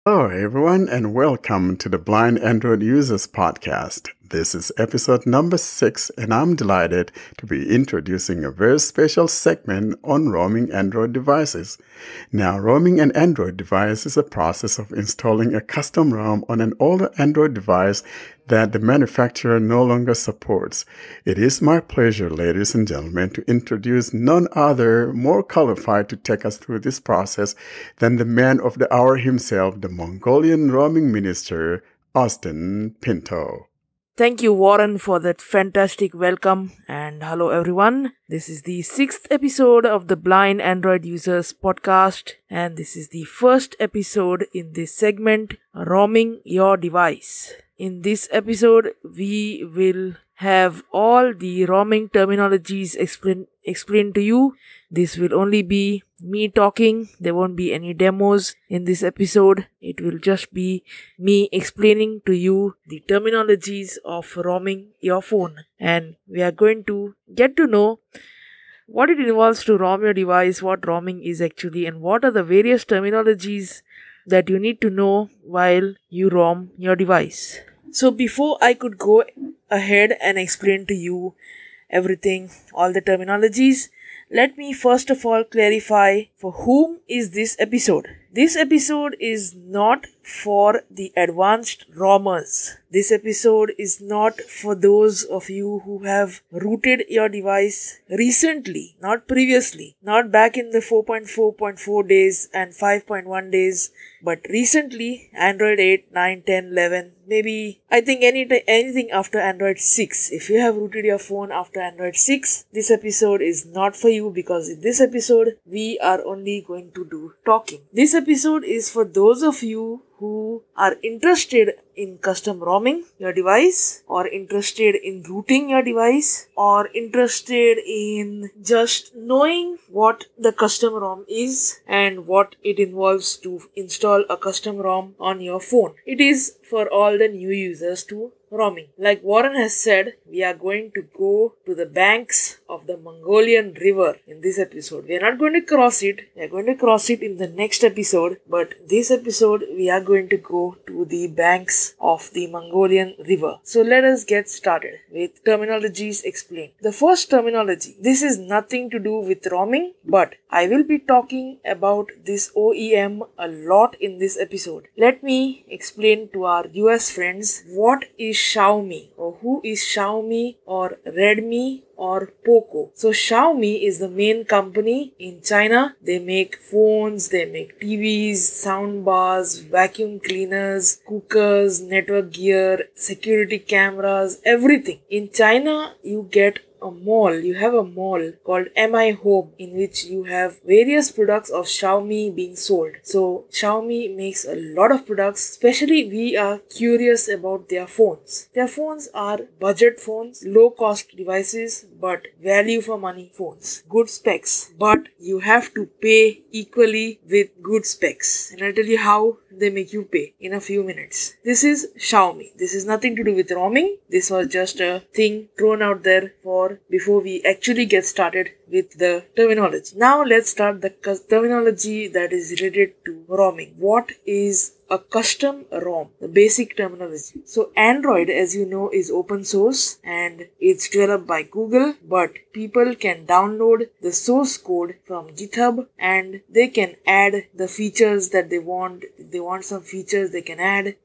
Hello, everyone, and welcome to the Blind Android Users Podcast. This is episode number 6, and I'm delighted to be introducing a very special segment on roaming Android devices. Now, roaming an Android device is a process of installing a custom ROM on an older Android device that the manufacturer no longer supports. It is my pleasure, ladies and gentlemen, to introduce none other more qualified to take us through this process than the man of the hour himself, the Mongolian roaming minister, Austin Pinto. Thank you, Warren, for that fantastic welcome. And hello, everyone. This is the 6th episode of the Blind Android Users Podcast. And this is the first episode in this segment, Roaming Your Device. In this episode, we will have all the roaming terminologies explained to you. This will only be me talking. There won't be any demos in this episode. It will just be me explaining to you the terminologies of roaming your phone. And we are going to get to know what it involves to roam your device, what roaming is actually, and what are the various terminologies that you need to know while you roam your device. So before I could go ahead and explain to you everything, all the terminologies, let me first of all clarify for whom is this episode. This episode is not for the advanced roamers. This episode is not for those of you who have rooted your device recently, not previously, not back in the 4.4.4 days and 5.1 days, but recently, Android 8, 9, 10, 11, maybe, I think anything after Android 6. If you have rooted your phone after Android 6, this episode is not for you because in this episode, we are only going to do talking. This episode is for those of you who are interested in custom roaming your device, or interested in rooting your device, or interested in just knowing what the custom ROM is and what it involves to install a custom ROM on your phone. It is for all the new users to roaming. Like Warren has said, we are going to go to the banks of the Mongolian river in this episode. We are not going to cross it. We are going to cross it in the next episode. But this episode, we are going to go to the banks of the Mongolian river. So let us get started with terminologies explained. The first terminology, this is nothing to do with roaming, but I will be talking about this OEM a lot in this episode. Let me explain to our US friends what is Xiaomi, or who is Xiaomi, or Redmi, or Poco. So Xiaomi is the main company in China. They make phones, they make TVs, sound bars, vacuum cleaners, cookers, network gear, security cameras, everything. In China, you have a mall called MI Home, in which you have various products of Xiaomi being sold. So Xiaomi makes a lot of products, especially we are curious about their phones. Their phones are budget phones, low cost devices, but value for money phones. Good specs, but you have to pay equally with good specs. And I'll tell you how they make you pay in a few minutes. This is Xiaomi. This is nothing to do with roaming. This was just a thing thrown out there before we actually get started with the terminology. Now let's start the terminology that is related to roaming. What is a custom ROM? The basic terminology. So Android, as you know, is open source and it's developed by Google, but people can download the source code from GitHub and they can add the features that they want. If they want some features, they can add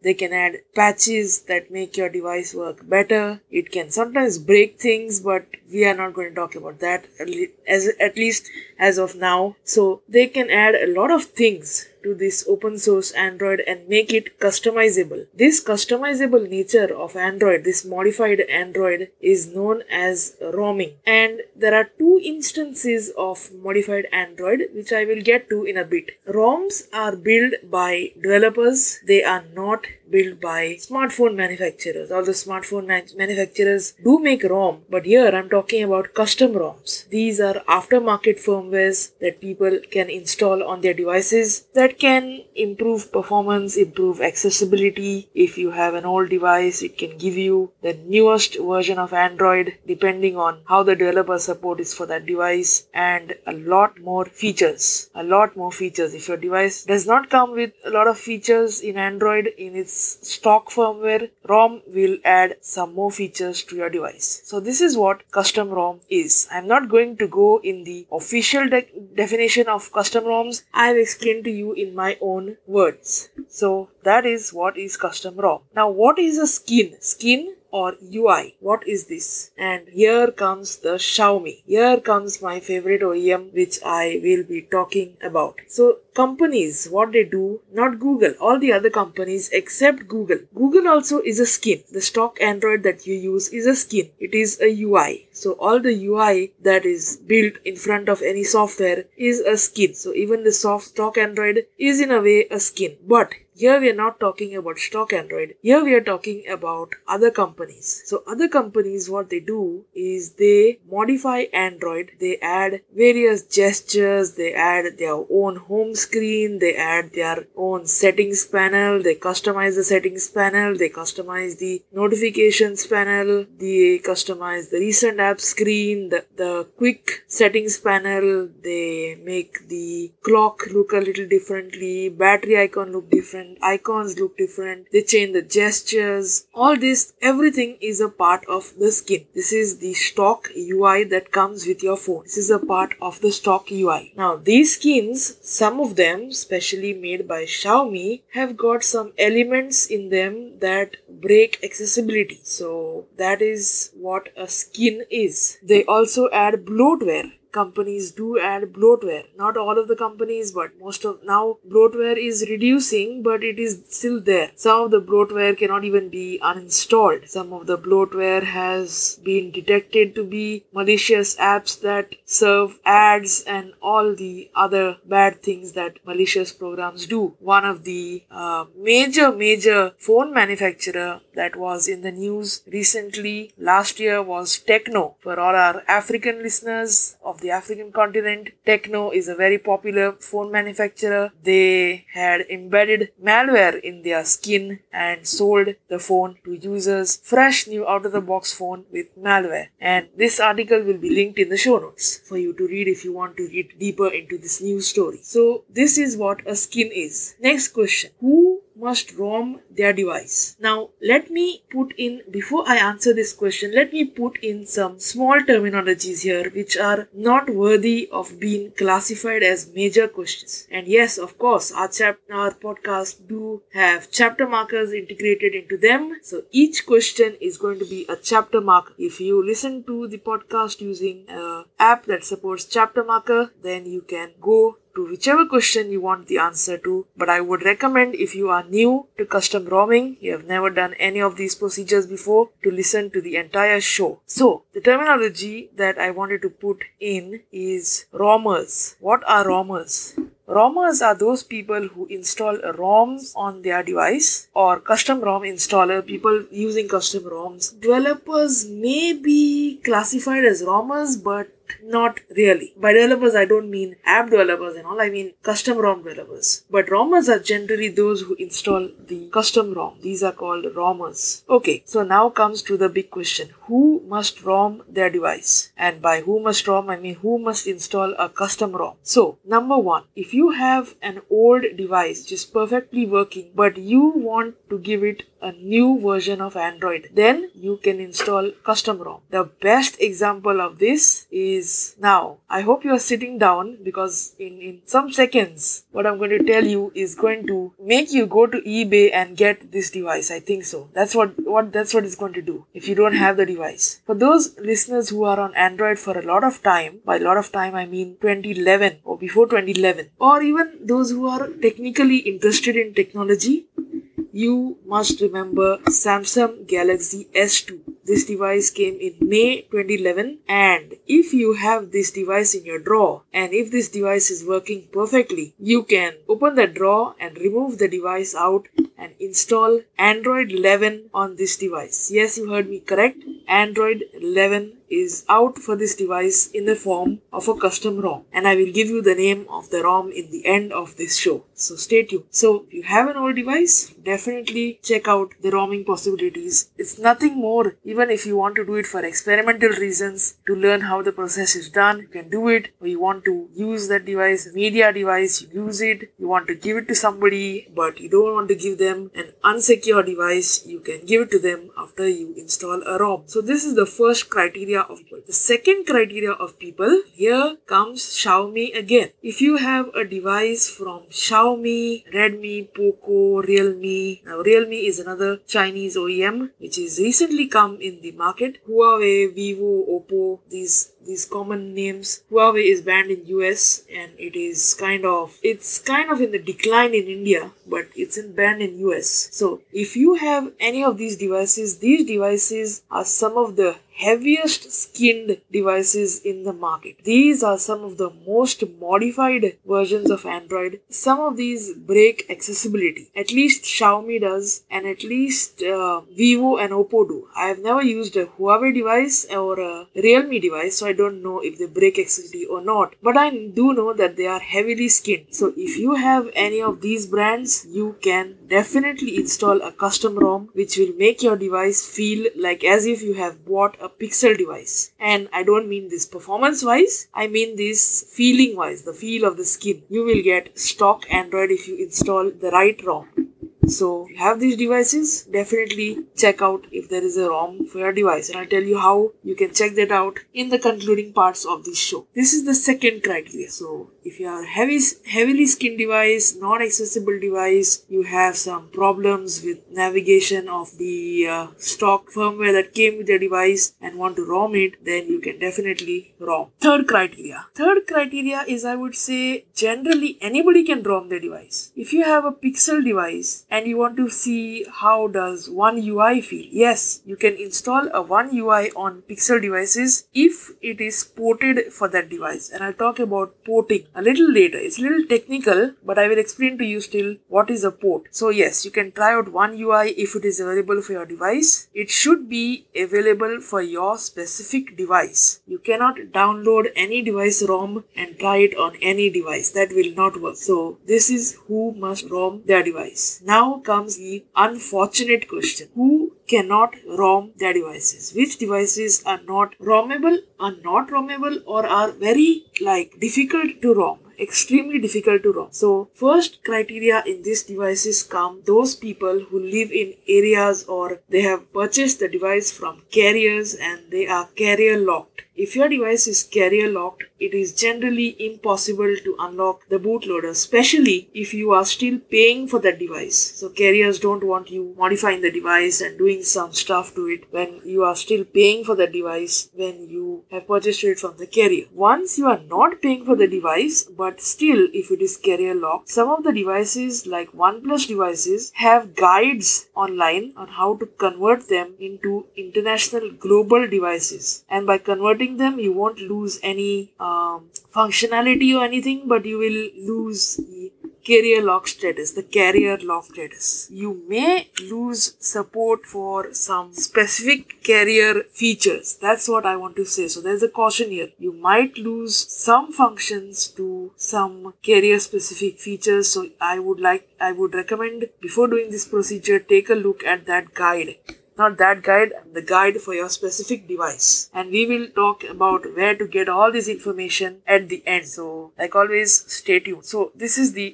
patches that make your device work better. It can sometimes break things, but we are not going to talk about that, at least as of now. So they can add a lot of things to this open source Android and make it customizable. This customizable nature of Android, this modified Android, is known as roaming. And there are two instances of modified Android which I will get to in a bit. ROMs are built by developers. They are not built by smartphone manufacturers. All the smartphone manufacturers do make ROM, but here I'm talking about custom ROMs. These are aftermarket firmwares that people can install on their devices that can improve performance, improve accessibility. If you have an old device, it can give you the newest version of Android depending on how the developer support is for that device, and a lot more features. If your device does not come with a lot of features in Android in its stock firmware, ROM will add some more features to your device. So this is what custom ROM is. I'm not going to go in the official definition of custom ROMs. I've explained to you in my own words. So that is what is custom ROM. Now what is a skin? Skin or UI. What is this? And here comes the Xiaomi. Here comes my favorite OEM, which I will be talking about. So companies, what they do, not Google, all the other companies except Google. Google also is a skin. The stock Android that you use is a skin. It is a UI. So all the UI that is built in front of any software is a skin. So even the stock Android is in a way a skin. But here we are not talking about stock Android. Here we are talking about other companies. So other companies, what they do is they modify Android. They add various gestures. They add their own home screen. They add their own settings panel. They customize the settings panel. They customize the notifications panel. They customize the recent app screen, the quick settings panel. They make the clock look a little differently. Battery icon look different. Icons look different. They change the gestures. All this, everything is a part of the skin. This is the stock UI that comes with your phone. This is a part of the stock UI. Now these skins, some of them, specially made by Xiaomi, have got some elements in them that break accessibility. So that is what a skin is. They also add bloatware. Companies do add bloatware. Not all of the companies, but most of now bloatware is reducing, but it is still there. Some of the bloatware cannot even be uninstalled. Some of the bloatware has been detected to be malicious apps that serve ads and all the other bad things that malicious programs do. One of the major phone manufacturer that was in the news recently last year was Techno. For all our African listeners of the African continent, Techno is a very popular phone manufacturer. They had embedded malware in their skin and sold the phone to users. Fresh new out of the box phone with malware. And this article will be linked in the show notes for you to read if you want to read deeper into this news story. So this is what a skin is. Next question. Who must ROM their device? Now let me put in, before I answer this question, let me put in some small terminologies here which are not worthy of being classified as major questions. And yes, of course, our podcast do have chapter markers integrated into them. So each question is going to be a chapter marker. If you listen to the podcast using an app that supports chapter marker, then you can go to whichever question you want the answer to. But I would recommend, if you are new to custom romming, you have never done any of these procedures before, to listen to the entire show. So the terminology that I wanted to put in is ROMers. What are ROMers? ROMers are those people who install ROMs on their device, or custom ROM installer, people using custom ROMs. Developers may be classified as ROMers, but not really. By developers, I don't mean app developers and all, I mean custom ROM developers. But ROMers are generally those who install the custom ROM. These are called ROMers. Okay, so now comes to the big question. Who must ROM their device? And by who must ROM, I mean who must install a custom ROM. So, number one, if you have an old device which is perfectly working, but you want to give it a new version of Android, then you can install custom ROM. The best example of this is, now I hope you are sitting down, because in some seconds what I'm going to tell you is going to make you go to eBay and get this device. I think so. That's what it's going to do if you don't have the device. For those listeners who are on Android for a lot of time, by a lot of time I mean 2011 or before 2011, or even those who are technically interested in technology, you must remember Samsung Galaxy S2. This device came in May 2011, and if you have this device in your drawer and if this device is working perfectly, you can open the drawer and remove the device out and install Android 11 on this device. Yes, you heard me correct. Android 11 is out for this device in the form of a custom ROM, and I will give you the name of the ROM in the end of this show, so stay tuned. So if you have an old device, definitely check out the ROMing possibilities. It's nothing more. Even if you want to do it for experimental reasons, to learn how the process is done, you can do it. Or you want to use that device, media device, you use it. You want to give it to somebody but you don't want to give them an unsecure device, you can give it to them after you install a ROM. So this is the first criteria of people. The second criteria of people, here comes Xiaomi again. If you have a device from Xiaomi, Redmi, Poco, Realme. Now Realme is another Chinese OEM which is recently come in the market. Huawei, Vivo, Oppo, these common names. Huawei is banned in US and it's kind of in the decline in India, but it's banned in US. So if you have any of these devices are some of the heaviest skinned devices in the market. These are some of the most modified versions of Android. Some of these break accessibility. At least Xiaomi does, and at least Vivo and Oppo do. I have never used a Huawei device or a Realme device, so I don't know if they break accessibility or not. But I do know that they are heavily skinned. So if you have any of these brands, you can definitely install a custom ROM which will make your device feel like as if you have bought a Pixel device. And I don't mean this performance wise, I mean this feeling wise, the feel of the skin. You will get stock Android if you install the right ROM. So if you have these devices, definitely check out if there is a ROM for your device, and I'll tell you how you can check that out in the concluding parts of this show. This is the second criteria. So if you are a heavily skinned device, non-accessible device, you have some problems with navigation of the stock firmware that came with the device and want to ROM it, then you can definitely ROM. Third criteria is, I would say, generally anybody can ROM the device. If you have a Pixel device and you want to see how does One UI feel, yes, you can install a One UI on Pixel devices if it is ported for that device, and I'll talk about porting a little later. It's a little technical, but I will explain to you still what is a port. So yes, you can try out One UI if it is available for your device. It should be available for your specific device. You cannot download any device ROM and try it on any device. That will not work. So this is who must ROM their device. Now comes the unfortunate question. Who cannot ROM their devices? Which devices are not ROMable, or are very difficult to ROM? Extremely difficult to ROM. So first criteria in these devices come those people who live in areas or they have purchased the device from carriers and they are carrier locked. If your device is carrier locked, it is generally impossible to unlock the bootloader, especially if you are still paying for that device. So carriers don't want you modifying the device and doing some stuff to it when you are still paying for the device when you have purchased it from the carrier. Once you are not paying for the device, but still if it is carrier locked, some of the devices like OnePlus devices have guides online on how to convert them into international global devices. And by converting them, you won't lose any functionality or anything, but you will lose the carrier lock status, You may lose support for some specific carrier features. That's what I want to say. So there's a caution here. You might lose some functions to some carrier specific features. So I would recommend, before doing this procedure, take a look at that guide. Not that guide, the guide for your specific device. And we will talk about where to get all this information at the end. So, like always, stay tuned. So, this is the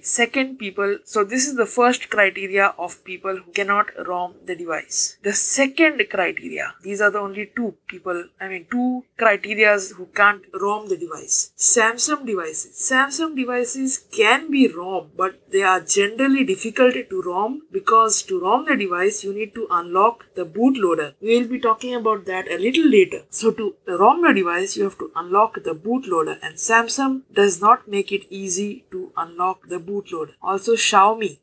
first criteria of people who cannot ROM the device. The second criteria, these are the only two criteria who can't ROM the device. Samsung devices can be ROM, but they are generally difficult to ROM because to ROM the device, you need to unlock the bootloader. We will be talking about that a little later. So to ROM your device, you have to unlock the bootloader, and Samsung does not make it easy to unlock the bootloader. Also Xiaomi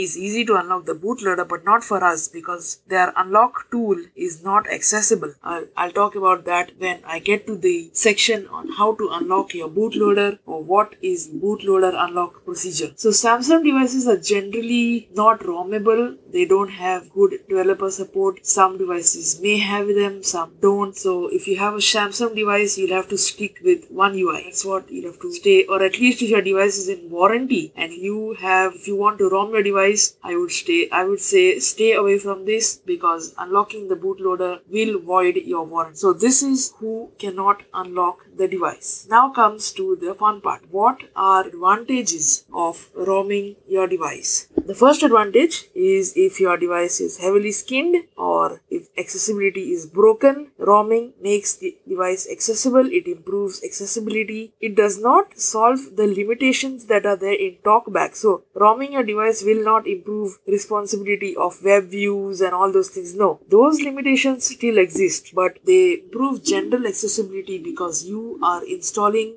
is easy to unlock the bootloader, but not for us because their unlock tool is not accessible. I'll talk about that when I get to the section on how to unlock your bootloader or what is bootloader unlock procedure. So Samsung devices are generally not ROMable. They don't have good developer support. Some devices may have them, some don't. So if you have a Samsung device, you'll have to stick with One UI. That's what you'll have to stay, or at least if your device is in warranty and if you want to ROM your device, I would say stay away from this because unlocking the bootloader will void your warranty. So this is who cannot unlock the device. Now comes to the fun part. What are advantages of ROMing your device? The first advantage is if your device is heavily skinned or if accessibility is broken, ROMing makes the device accessible. It improves accessibility. It does not solve the limitations that are there in TalkBack. So ROMing your device will not improve responsibility of web views and all those things. No, those limitations still exist, but they improve general accessibility because you are installing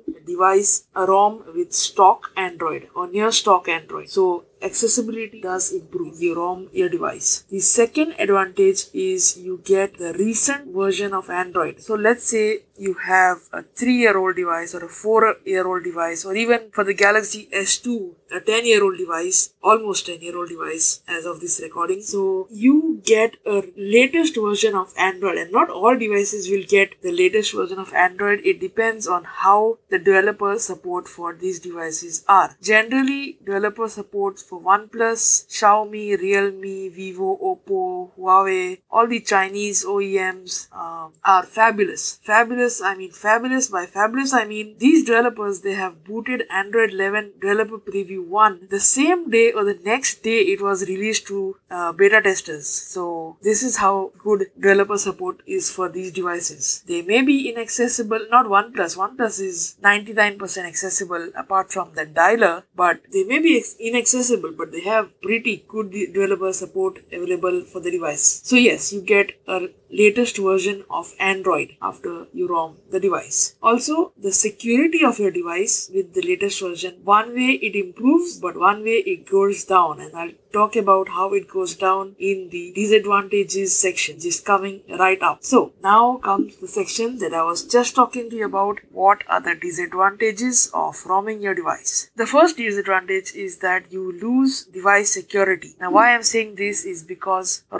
a ROM with stock Android or near stock Android. So accessibility does improve your ROM your device. The second advantage is you get the recent version of Android. So let's say you have a 3-year-old device or a 4-year-old device, or even for the Galaxy S2, a 10-year-old device, almost 10-year-old device as of this recording. So you get a latest version of Android, and not all devices will get the latest version of Android. It depends on how the developer support for these devices are. Generally, developer supports for OnePlus, Xiaomi, Realme, Vivo, Oppo, Huawei, all the Chinese OEMs are fabulous. By fabulous I mean these developers, they have booted Android 11 developer preview 1 the same day or the next day it was released to beta testers. So this is how good developer support is for these devices. They may be inaccessible, not OnePlus. OnePlus is 99% accessible apart from the dialer, but they may be inaccessible, but they have pretty good developer support available for the device. So yes, you get a latest version of Android after you ROM the device. Also, the security of your device with the latest version, one way it improves, but one way it goes down, and I'll talk about how it goes down in the disadvantages section, which is coming right up. So now comes the section that I was just talking to you about. What are the disadvantages of ROMing your device? The first disadvantage is that you lose device security. Now why I'm saying this is because for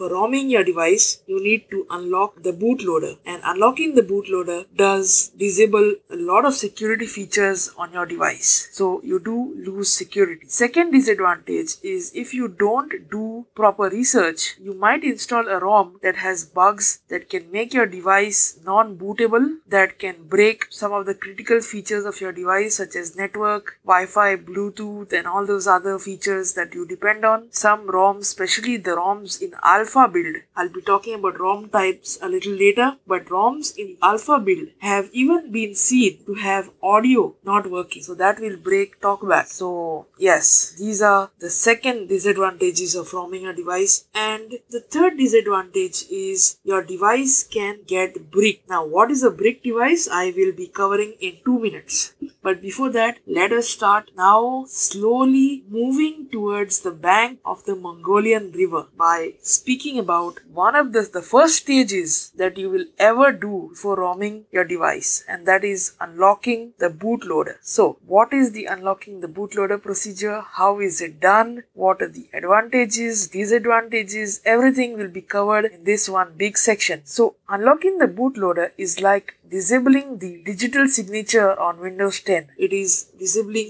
ROMing your device, you need to unlock the bootloader, and unlocking the bootloader does disable a lot of security features on your device. So you do lose security. Second disadvantage is if you don't do proper research, you might install a ROM that has bugs that can make your device non-bootable, that can break some of the critical features of your device such as network, Wi-Fi, Bluetooth and all those other features that you depend on. Some ROMs, especially the ROMs in alpha build, I'll be talking about ROM types a little later, but ROMs in alpha build have even been seen to have audio not working, so that will break TalkBack. So yes, these are the second disadvantages of ROMing a device. And the third disadvantage is your device can get bricked. Now what is a brick device? I will be covering in 2 minutes. But before that, let us start now slowly moving towards the bank of the Mongolian river by speaking about one of the first stages that you will ever do for ROMing your device, and that is unlocking the bootloader. So what is the unlocking the bootloader procedure? How is it done? What are the advantages, disadvantages? Everything will be covered in this one big section. So unlocking the bootloader is like disabling the digital signature on Windows 10. It is disabling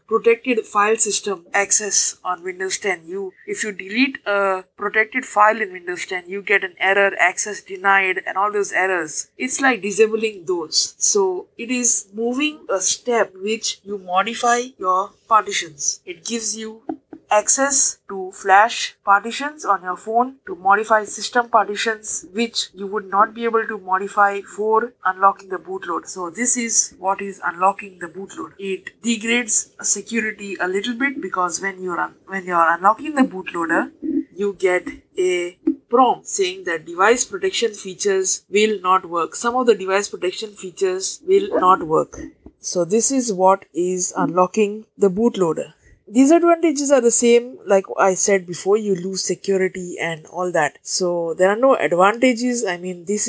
protected file system access on Windows 10. If you delete a protected file in Windows 10, you get an error, access denied and all those errors. It's like disabling those. So it is moving a step which you modify your partitions. It gives you access to flash partitions on your phone, to modify system partitions which you would not be able to modify for unlocking the bootloader. So this is what is unlocking the bootloader. It degrades security a little bit because when you're unlocking the bootloader, you get a prompt saying that device protection features will not work. Some of the device protection features will not work. So this is what is unlocking the bootloader. Disadvantages are the same, like I said before, you lose security and all that. So there are no advantages. I mean, this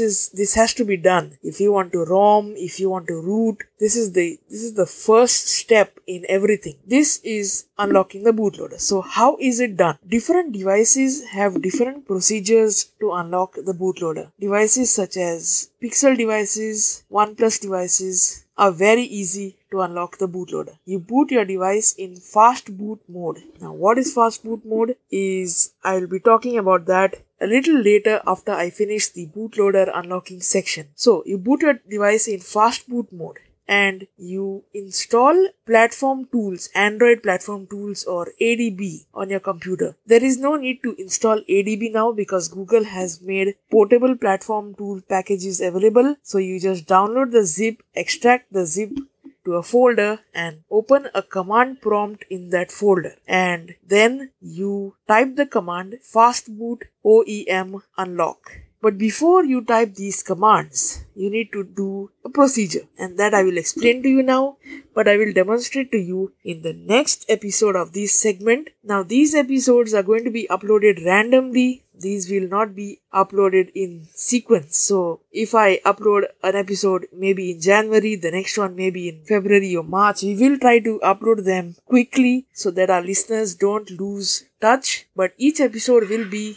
has to be done. If you want to ROM, if you want to root, this is the first step in everything. This is unlocking the bootloader. So how is it done? Different devices have different procedures to unlock the bootloader. Devices such as Pixel devices, OnePlus devices are very easy to unlock the bootloader. You boot your device in fast boot mode. Now what is fast boot mode is, I will be talking about that a little later after I finish the bootloader unlocking section. So you boot your device in fast boot mode and you install platform tools, Android platform tools or ADB on your computer. There is no need to install ADB now because Google has made portable platform tool packages available. So you just download the zip, extract the zip to a folder and open a command prompt in that folder, and then you type the command fastboot OEM unlock. But before you type these commands, you need to do a procedure, and that I will explain to you now, but I will demonstrate to you in the next episode of this segment. Now these episodes are going to be uploaded randomly. These will not be uploaded in sequence. So if I upload an episode maybe in January, the next one maybe in February or March, we will try to upload them quickly so that our listeners don't lose touch. But each episode will be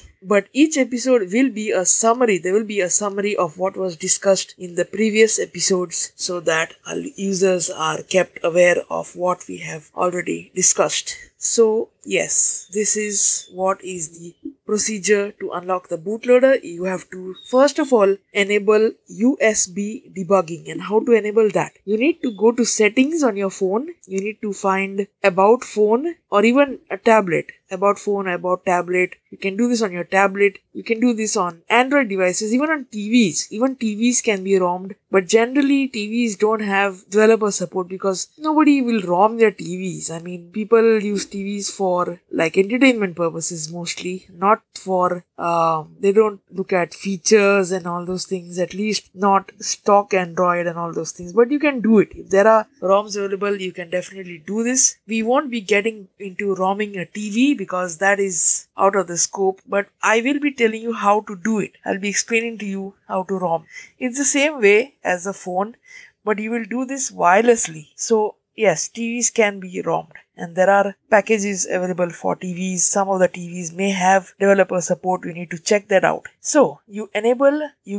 a summary. There will be a summary of what was discussed in the previous episodes so that our users are kept aware of what we have already discussed. So yes, this is what is the procedure to unlock the bootloader. You have to first of all enable USB debugging. And how to enable that? You need to go to settings on your phone. You need to find about phone or even a tablet. About phone, about tablet. You can do this on your tablet. You can do this on Android devices, even on TVs. Even TVs can be ROMmed. But generally TVs don't have developer support because nobody will ROM their TVs. I mean, people use TVs for like entertainment purposes mostly, not for they don't look at features and all those things, at least not stock Android and all those things. But you can do it. If there are ROMs available, you can definitely do this. We won't be getting into ROMing a TV because that is out of the scope, but I will be telling you how to do it. I'll be explaining to you how to ROM. It's the same way as a phone, but you will do this wirelessly. So yes, TVs can be ROMmed. And there are packages available for TVs. Some of the TVs may have developer support. We need to check that out. So you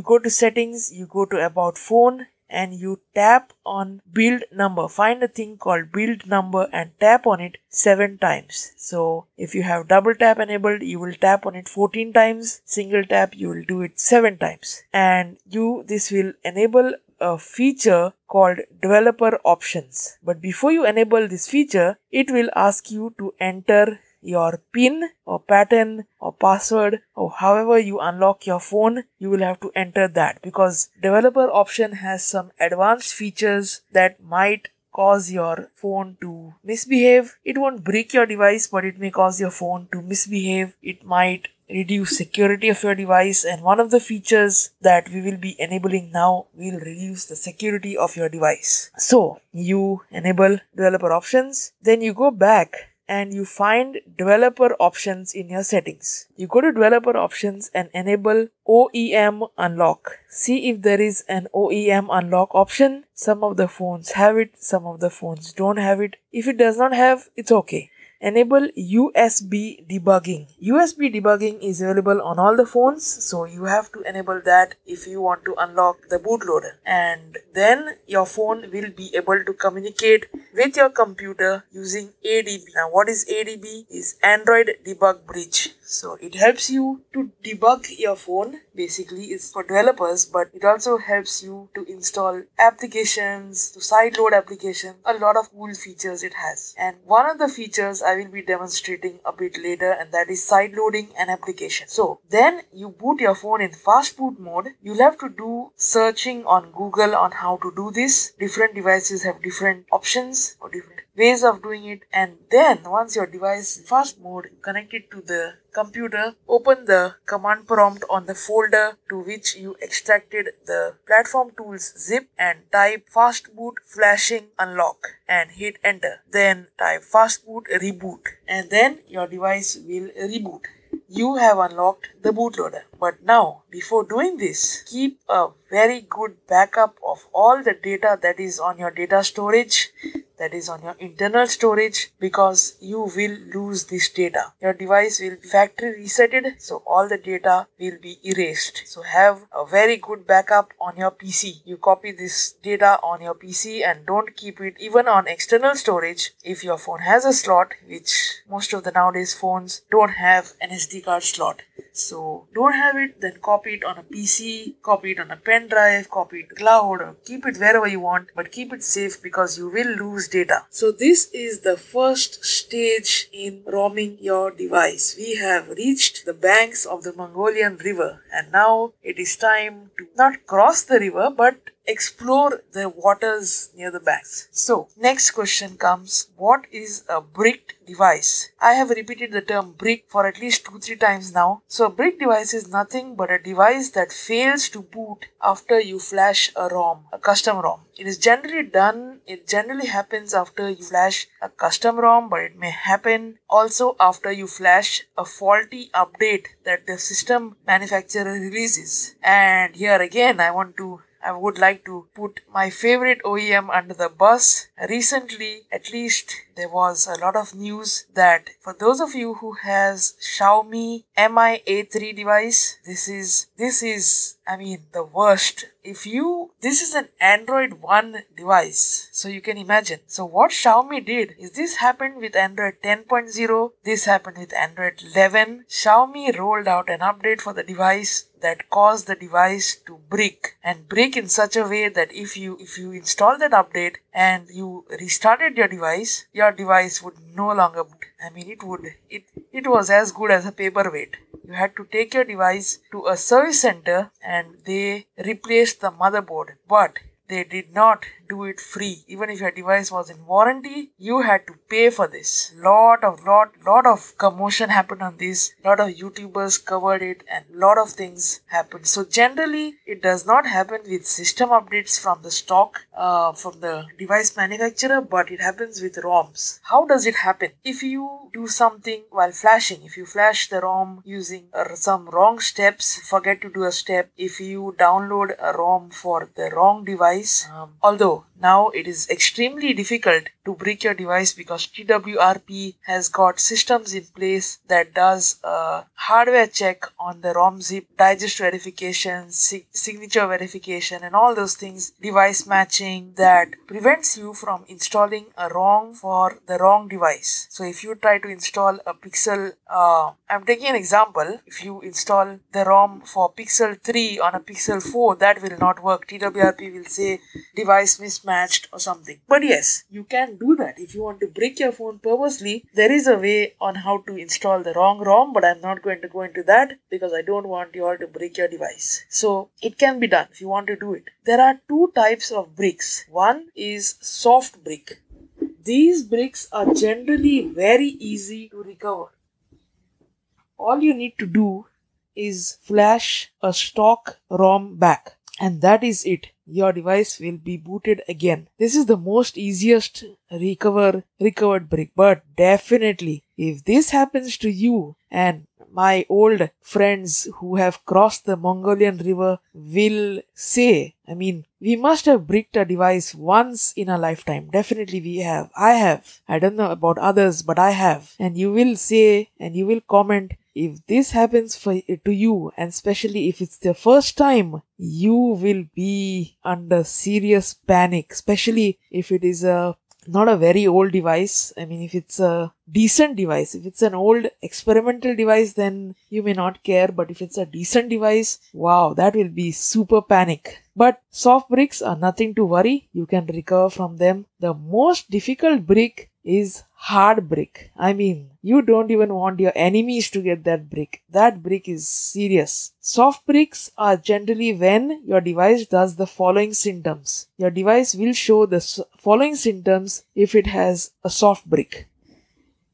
go to settings, you go to about phone, and you tap on build number. Find a thing called build number and tap on it 7 times. So if you have double tap enabled, you will tap on it 14 times. Single tap, you will do it 7 times. And this will enable a feature called developer options. But before you enable this feature, it will ask you to enter your PIN or pattern or password or however you unlock your phone. You will have to enter that because developer option has some advanced features that might cause your phone to misbehave. It won't break your device, but it may cause your phone to misbehave. It might reduce security of your device, and one of the features that we will be enabling now will reduce the security of your device. So you enable developer options, then you go back and you find developer options in your settings. You go to developer options and enable OEM unlock. See if there is an OEM unlock option. Some of the phones have it, some of the phones don't have it. If it does not have, it's okay. Enable USB debugging. USB debugging is available on all the phones, so you have to enable that if you want to unlock the bootloader. And then your phone will be able to communicate with your computer using ADB. Now what is ADB? Is Android Debug Bridge. So it helps you to debug your phone. Basically it's for developers, but it also helps you to install applications, to sideload applications. A lot of cool features it has. And one of the features I will be demonstrating a bit later, and that is sideloading an application. So then you boot your phone in fast boot mode. You'll have to do searching on Google on how to do this. Different devices have different options or different ways of doing it. And then once your device is fast mode, connect it to the computer, open the command prompt on the folder to which you extracted the platform tools zip and type fastboot flashing unlock and hit enter. Then type fastboot reboot and then your device will reboot. You have unlocked the bootloader. But now, before doing this, keep a very good backup of all the data that is on your data storage, that is on your internal storage, because you will lose this data. Your device will be factory resetted, so all the data will be erased. So have a very good backup on your PC. You copy this data on your PC and don't keep it even on external storage. If your phone has a slot, which most of the nowadays phones don't have an SD card slot. So don't have it, then copy it on a PC, copy it on a pen drive, copy it cloud, or keep it wherever you want, but keep it safe because you will lose data. So this is the first stage in romming your device. We have reached the banks of the Mongolian river and now it is time to not cross the river but explore the waters near the banks. So next question comes, what is a bricked device? I have repeated the term brick for at least 2-3 times now. So a brick device is nothing but a device that fails to boot after you flash a ROM, a custom ROM. It generally happens after you flash a custom ROM, but it may happen also after you flash a faulty update that the system manufacturer releases. And here again I would like to put my favorite OEM under the bus. Recently, at least, there was a lot of news that for those of you who has Xiaomi Mi A3 device, this is the worst. This is an Android 1 device, so you can imagine. So what Xiaomi did is this happened with Android 10.0, this happened with Android 11. Xiaomi rolled out an update for the device that caused the device to brick in such a way that if you install that update and you restarted your device would no longer boot. It was as good as a paperweight. You had to take your device to a service center and they replaced the motherboard, but they did not do it free. Even if your device was in warranty, you had to pay for this. Lot of commotion happened on this. Lot of YouTubers covered it and lot of things happened. So generally, it does not happen with system updates from the stock, from the device manufacturer, but it happens with ROMs. How does it happen? If you do something while flashing, if you flash the ROM using some wrong steps, forget to do a step, if you download a ROM for the wrong device, although now it is extremely difficult to brick your device because TWRP has got systems in place that does a hardware check on the ROM zip, digest verification, signature verification and all those things, device matching that prevents you from installing a ROM for the wrong device. So if you try to install a Pixel, I'm taking an example, if you install the ROM for Pixel 3 on a Pixel 4, that will not work. TWRP will say device mismatched or something. But yes, you can do that. If you want to brick your phone purposely, there is a way on how to install the wrong ROM, but I'm not going to go into that because I don't want you all to brick your device. So it can be done if you want to do it. There are two types of bricks. One is soft brick. These bricks are generally very easy to recover. All you need to do is flash a stock ROM back, and that is it. Your device will be booted again. This is the most easiest recovered brick. But definitely, if this happens to you, and my old friends who have crossed the Mongolian river will say, we must have bricked a device once in a lifetime. Definitely we have. I have. I don't know about others, but I have. And you will say, and you will comment, if this happens to you, and especially if it's the first time, you will be under serious panic, especially if it is not a very old device. If it's a decent device, if it's an old experimental device, then you may not care. But if it's a decent device, wow, that will be super panic. But soft bricks are nothing to worry. You can recover from them. The most difficult brick is hard brick. I mean, you don't even want your enemies to get that brick. That brick is serious. Soft bricks are generally when your device does the following symptoms. Your device will show the following symptoms if it has a soft brick.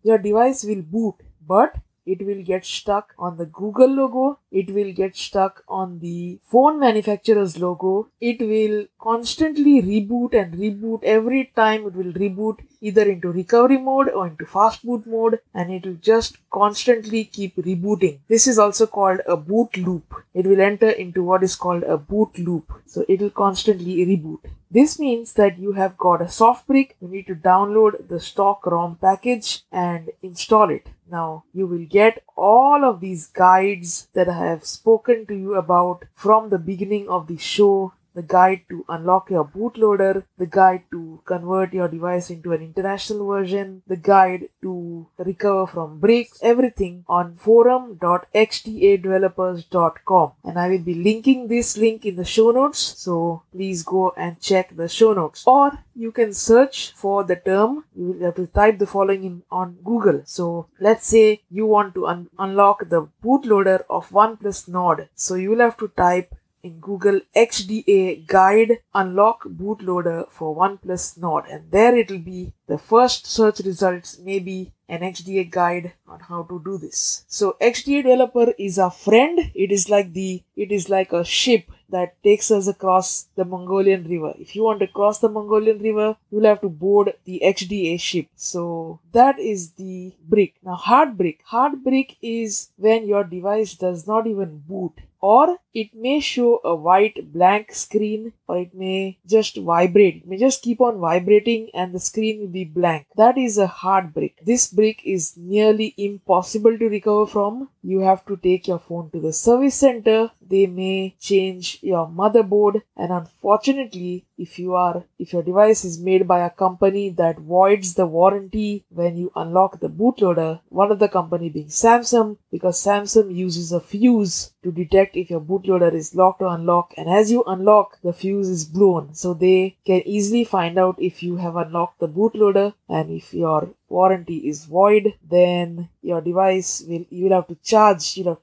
Your device will boot, but it will get stuck on the Google logo, it will get stuck on the phone manufacturer's logo, it will constantly reboot and reboot. Every time it will reboot either into recovery mode or into fast boot mode, and it will just constantly keep rebooting. This is also called a boot loop. It will enter into what is called a boot loop. So it will constantly reboot. This means that you have got a soft brick. You need to download the stock ROM package and install it. Now you will get all of these guides that I have spoken to you about from the beginning of the show. The guide to unlock your bootloader, the guide to convert your device into an international version, the guide to recover from bricks, everything on forum.xdadevelopers.com. And I will be linking this link in the show notes, so please go and check the show notes. Or you can search for the term. You will have to type the following in on Google. So let's say you want to unlock the bootloader of OnePlus Nord. So you will have to type in Google XDA guide unlock bootloader for OnePlus Nord, and there it will be the first search results, maybe an XDA guide on how to do this. So XDA developer is our friend. It is like a ship that takes us across the Mongolian river. If you want to cross the Mongolian river, you'll have to board the XDA ship. So that is the brick. Now hard brick. Hard brick is when your device does not even boot, or it may show a white blank screen, or it may just vibrate. It may just keep on vibrating and the screen will be blank. That is a hard brick. This brick is nearly impossible to recover from. You have to take your phone to the service center. They may change your motherboard, and unfortunately, if your device is made by a company that voids the warranty when you unlock the bootloader, one of the company being Samsung, because Samsung uses a fuse to detect if your bootloader is locked or unlocked, and as you unlock, the fuse is blown, so they can easily find out if you have unlocked the bootloader, and if your warranty is void, then your device you'll have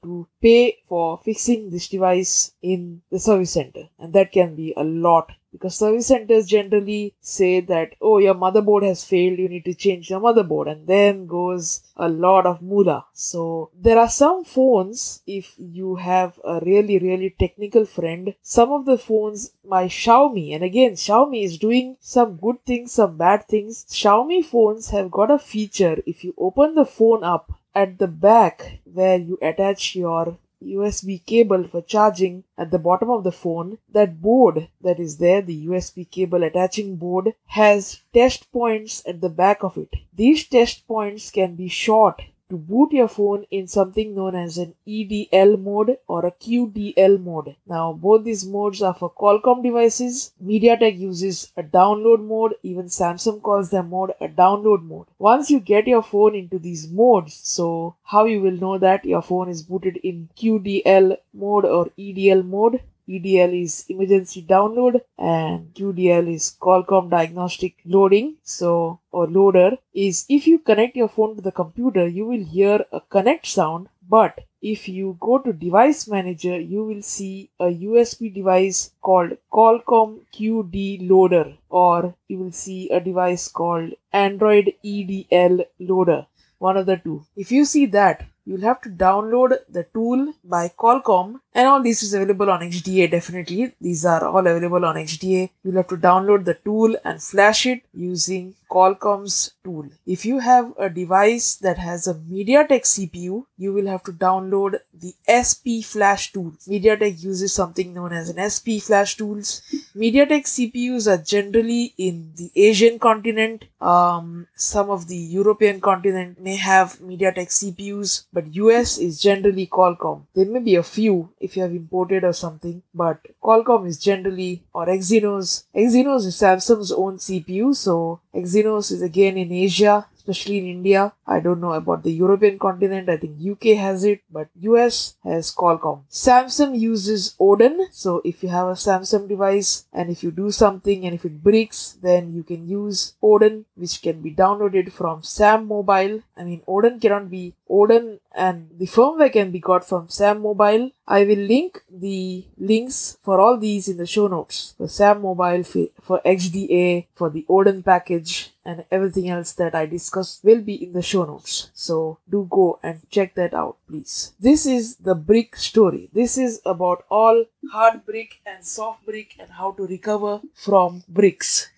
to pay for fixing this device in the service center, and that can be a lot. Because service centers generally say that, oh, your motherboard has failed, you need to change your motherboard, and then goes a lot of moolah. So there are some phones, if you have a really, really technical friend, some of the phones by Xiaomi, and again, Xiaomi is doing some good things, some bad things. Xiaomi phones have got a feature. If you open the phone up, at the back where you attach your USB cable for charging, at the bottom of the phone, that board that is there, the USB cable attaching board, has test points at the back of it. These test points can be shot to boot your phone in something known as an EDL mode or a QDL mode. Now, both these modes are for Qualcomm devices. MediaTek uses a download mode. Even Samsung calls their mode a download mode. Once you get your phone into these modes, so how you will know that your phone is booted in QDL mode or EDL mode? EDL is emergency download and QDL is Qualcomm diagnostic loading. So, or loader is if you connect your phone to the computer, you will hear a connect sound. But if you go to device manager, you will see a USB device called Qualcomm QD loader, or you will see a device called Android EDL loader. One of the two. If you see that, you'll have to download the tool by Qualcomm, and all this is available on XDA. Definitely, these are all available on XDA. You'll have to download the tool and flash it using Qualcomm's tool. If you have a device that has a MediaTek CPU, you will have to download the SP Flash tool. MediaTek uses something known as an SP Flash tools. MediaTek CPUs are generally in the Asian continent. Some of the European continent may have MediaTek CPUs, but US is generally Qualcomm. There may be a few if you have imported or something, but Qualcomm is generally, or Exynos. Exynos is Samsung's own CPU, so Exynos is again in Asia, especially in India. I don't know about the European continent. I think UK has it, but US has Qualcomm. Samsung uses Oden. So if you have a Samsung device and if you do something and if it breaks, then you can use Oden, which can be downloaded from Sam Mobile. I mean, Oden and the firmware can be got from Sam Mobile. I will link the links for all these in the show notes. For Sam Mobile, for XDA, for the Oden package, and everything else that I discussed will be in the show notes. So do go and check that out, please. This is the brick story. This is about all hard brick and soft brick and how to recover from bricks.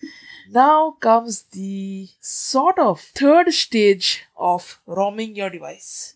Now comes the sort of third stage of romming your device.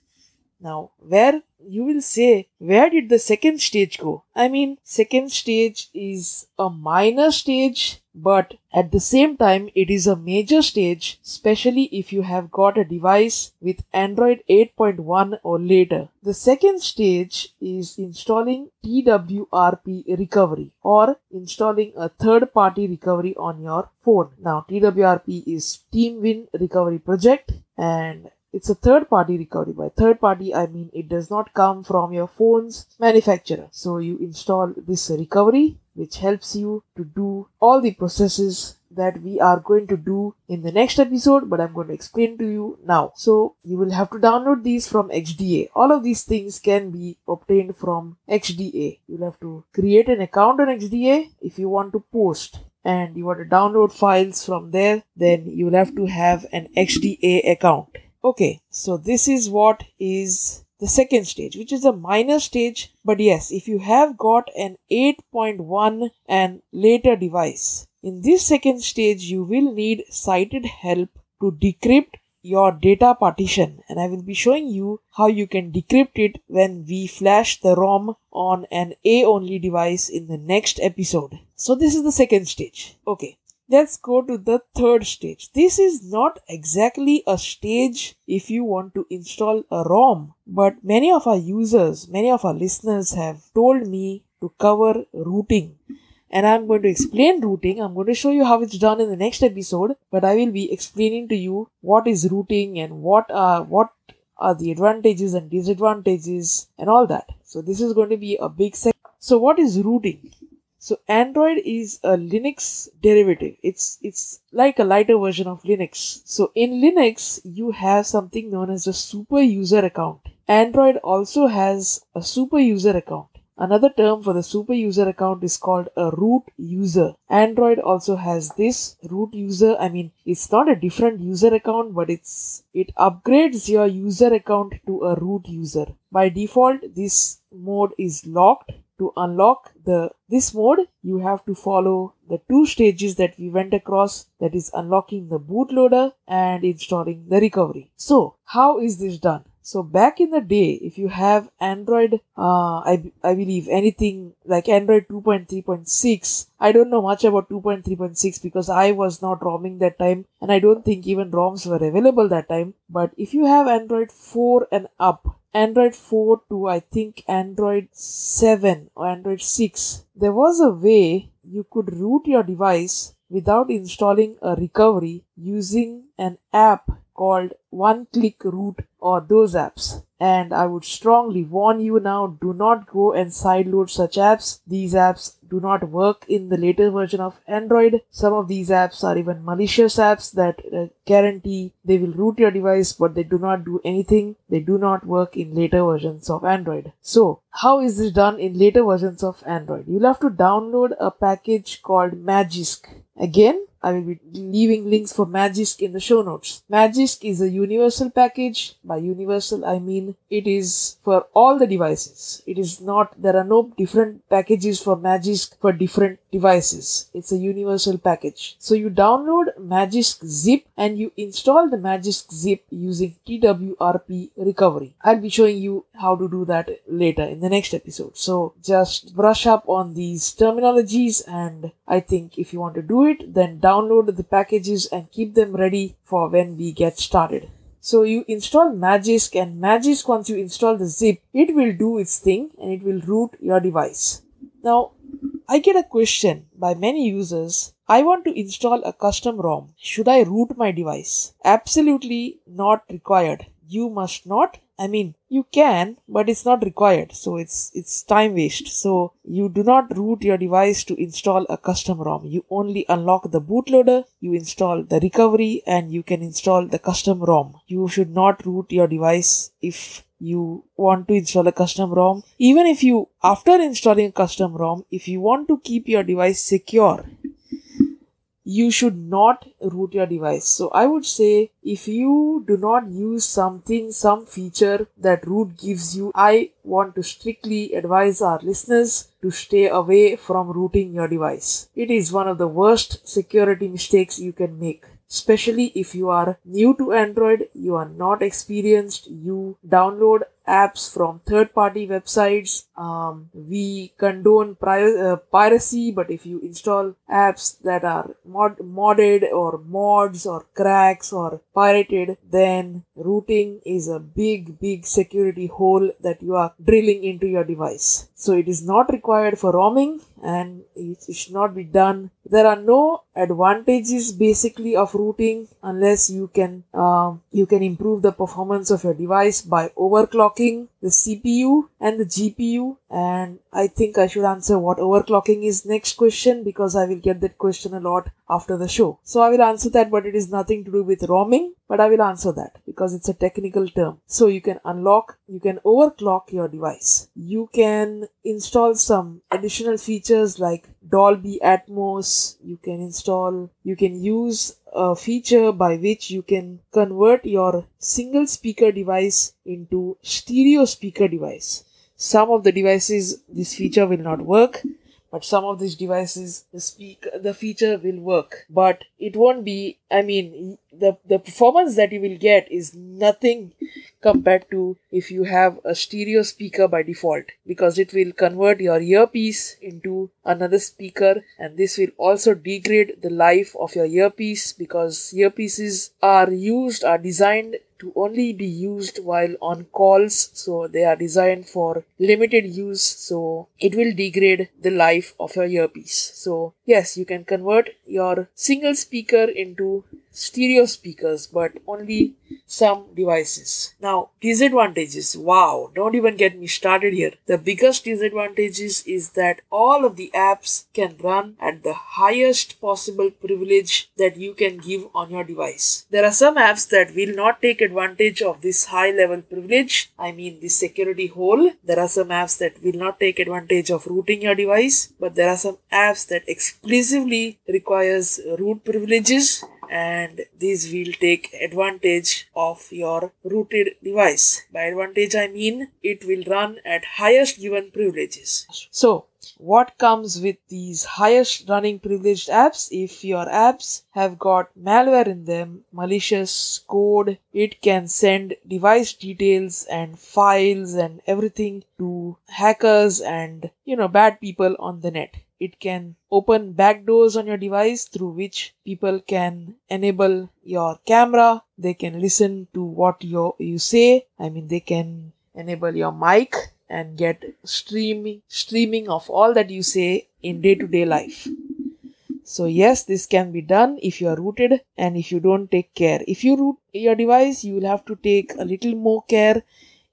Now, where you will say, where did the second stage go? I mean, second stage is a minor stage, but at the same time, it is a major stage, especially if you have got a device with Android 8.1 or later. The second stage is installing TWRP recovery or installing a third-party recovery on your phone. Now, TWRP is TeamWin Recovery Project, and it's a third-party recovery. By third-party, I mean it does not come from your phone's manufacturer. So you install this recovery, which helps you to do all the processes that we are going to do in the next episode, but I'm going to explain to you now. So you will have to download these from XDA. All of these things can be obtained from XDA. You'll have to create an account on XDA if you want to post, and you want to download files from there, then you will have to have an XDA account. Okay, so this is what is the second stage, which is a minor stage. But yes, if you have got an 8.1 and later device, in this second stage, you will need sighted help to decrypt your data partition. And I will be showing you how you can decrypt it when we flash the ROM on an A-only device in the next episode. So this is the second stage. Okay. Let's go to the third stage. This is not exactly a stage if you want to install a ROM, but many of our users, many of our listeners have told me to cover rooting. And I'm going to explain rooting. I'm going to show you how it's done in the next episode, but I will be explaining to you what is rooting and what are the advantages and disadvantages and all that. So this is going to be a big section. So what is rooting? So Android is a Linux derivative. It's like a lighter version of Linux. So in Linux, you have something known as a super user account. Android also has a super user account. Another term for the super user account is called a root user. Android also has this root user. I mean, it's not a different user account, but it upgrades your user account to a root user. By default, this mode is locked. To unlock this mode, you have to follow the two stages that we went across, that is unlocking the bootloader and installing the recovery. So, how is this done? So back in the day, if you have Android, I believe anything like Android 2.3.6, I don't know much about 2.3.6 because I was not romming that time, and I don't think even ROMs were available that time. But if you have Android 4 and up, Android 4 to I think Android 7 or Android 6, there was a way you could root your device without installing a recovery using an app called One Click Root or those apps. And I would strongly warn you now, do not go and sideload such apps. These apps do not work in the later version of Android. Some of these apps are even malicious apps that guarantee they will root your device, but they do not do anything. They do not work in later versions of Android. So, how is this done in later versions of Android? You'll have to download a package called Magisc. Again, I will be leaving links for Magisc in the show notes. Magisc is a universal package. By universal, I mean it is for all the devices. There are no different packages for Magisc for different devices. It's a universal package. So you download Magisc zip and you install the Magisc zip using TWRP recovery. I'll be showing you how to do that later in the next episode. So just brush up on these terminologies, and I think if you want to do it, then download the packages and keep them ready for when we get started. So you install Magisc, and Magisc, once you install the zip, it will do its thing and it will root your device. Now, I get a question by many users. I want to install a custom ROM. Should I root my device? Absolutely not required. You must not. I mean, you can, but it's not required. So it's time waste. So you do not root your device to install a custom ROM. You only unlock the bootloader, you install the recovery, and you can install the custom ROM. You should not root your device if you want to install a custom ROM. Even if you, after installing a custom ROM, if you want to keep your device secure, you should not root your device. So I would say if you do not use some feature that root gives you, I want to strictly advise our listeners to stay away from rooting your device. It is one of the worst security mistakes you can make. Especially if you are new to Android, you are not experienced, you download apps from third-party websites. We condone piracy, but if you install apps that are modded or mods or cracks or pirated, then rooting is a big security hole that you are drilling into your device. So it is not required for romming and it should not be done. There are no advantages basically of rooting unless you can improve the performance of your device by overclocking the CPU and the GPU. And I think I should answer what overclocking is next question, because I will get that question a lot after the show. So I will answer that, but it is nothing to do with romming, but I will answer that because it's a technical term. So you can overclock your device. You can install some additional features like Dolby Atmos. You can use a feature by which you can convert your single speaker device into stereo speaker device. Some of the devices this feature will not work, but some of these devices the feature will work, but it won't be, the performance that you will get is nothing compared to if you have a stereo speaker by default, because it will convert your earpiece into another speaker, and this will also degrade the life of your earpiece, because earpieces are designed to only be used while on calls, so they are designed for limited use, so it will degrade the life of your earpiece. So yes, you can convert your single speaker into stereo speakers, but only some devices. Now, disadvantages. Wow, don't even get me started here. The biggest disadvantages is that all of the apps can run at the highest possible privilege that you can give on your device. There are some apps that will not take advantage of this high level privilege, this security hole. There are some apps that will not take advantage of rooting your device, but there are some apps that exclusively requires root privileges, and these will take advantage of your rooted device. By advantage, I mean it will run at highest given privileges. So, what comes with these highest running privileged apps? If your apps have got malware in them, malicious code, it can send device details and files and everything to hackers and bad people on the net. It can open backdoors on your device through which people can enable your camera. They can listen to what you say. They can enable your mic and get streaming of all that you say in day-to-day life. So yes, this can be done if you are rooted and if you don't take care. If you root your device, you will have to take a little more care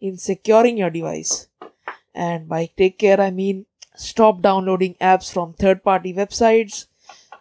in securing your device. And by take care, I mean stop downloading apps from third-party websites,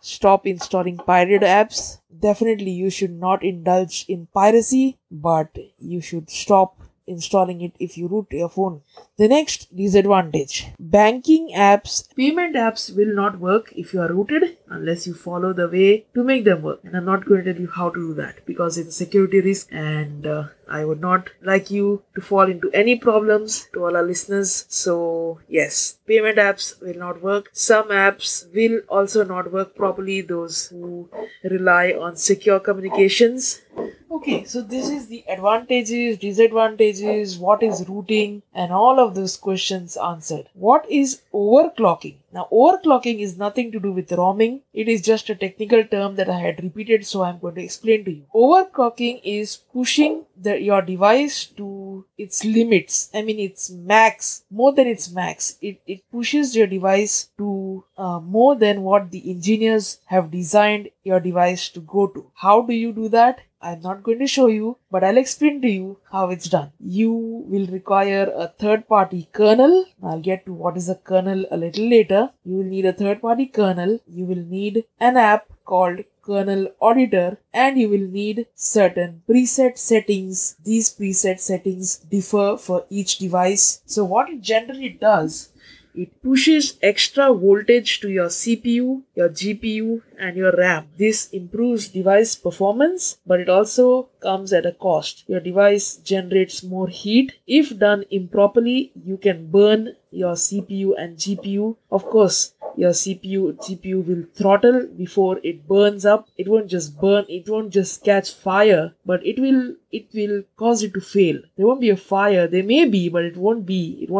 stop installing pirated apps. Definitely you should not indulge in piracy, but you should stop installing it if you root your phone. The next disadvantage: banking apps, payment apps will not work if you are rooted unless you follow the way to make them work. And I'm not going to tell you how to do that because it's a security risk, and I would not like you to fall into any problems, to all our listeners. So yes, payment apps will not work. Some apps will also not work properly, those who rely on secure communications. Okay, so this is the advantages, disadvantages, what is rooting, and all of those questions answered. What is overclocking? Now, overclocking is nothing to do with romming. It is just a technical term that I had repeated, so I'm going to explain to you. Overclocking is pushing your device to its limits. I mean, its max, more than its max. It pushes your device to more than what the engineers have designed your device to go to. How do you do that? I'm not going to show you, but I'll explain to you how it's done. You will require a third-party kernel. I'll get to what is a kernel a little later. You will need a third-party kernel. You will need an app called kernel auditor, and you will need certain preset settings. These preset settings differ for each device. So what it generally does, it pushes extra voltage to your CPU, your GPU, and your RAM. This improves device performance, but it also comes at a cost. Your device generates more heat. If done improperly, you can burn your CPU and GPU. Of course, your GPU will throttle before it burns up. It won't just burn, it won't just catch fire, but it will cause it to fail. There won't be a fire. There may be, but it won't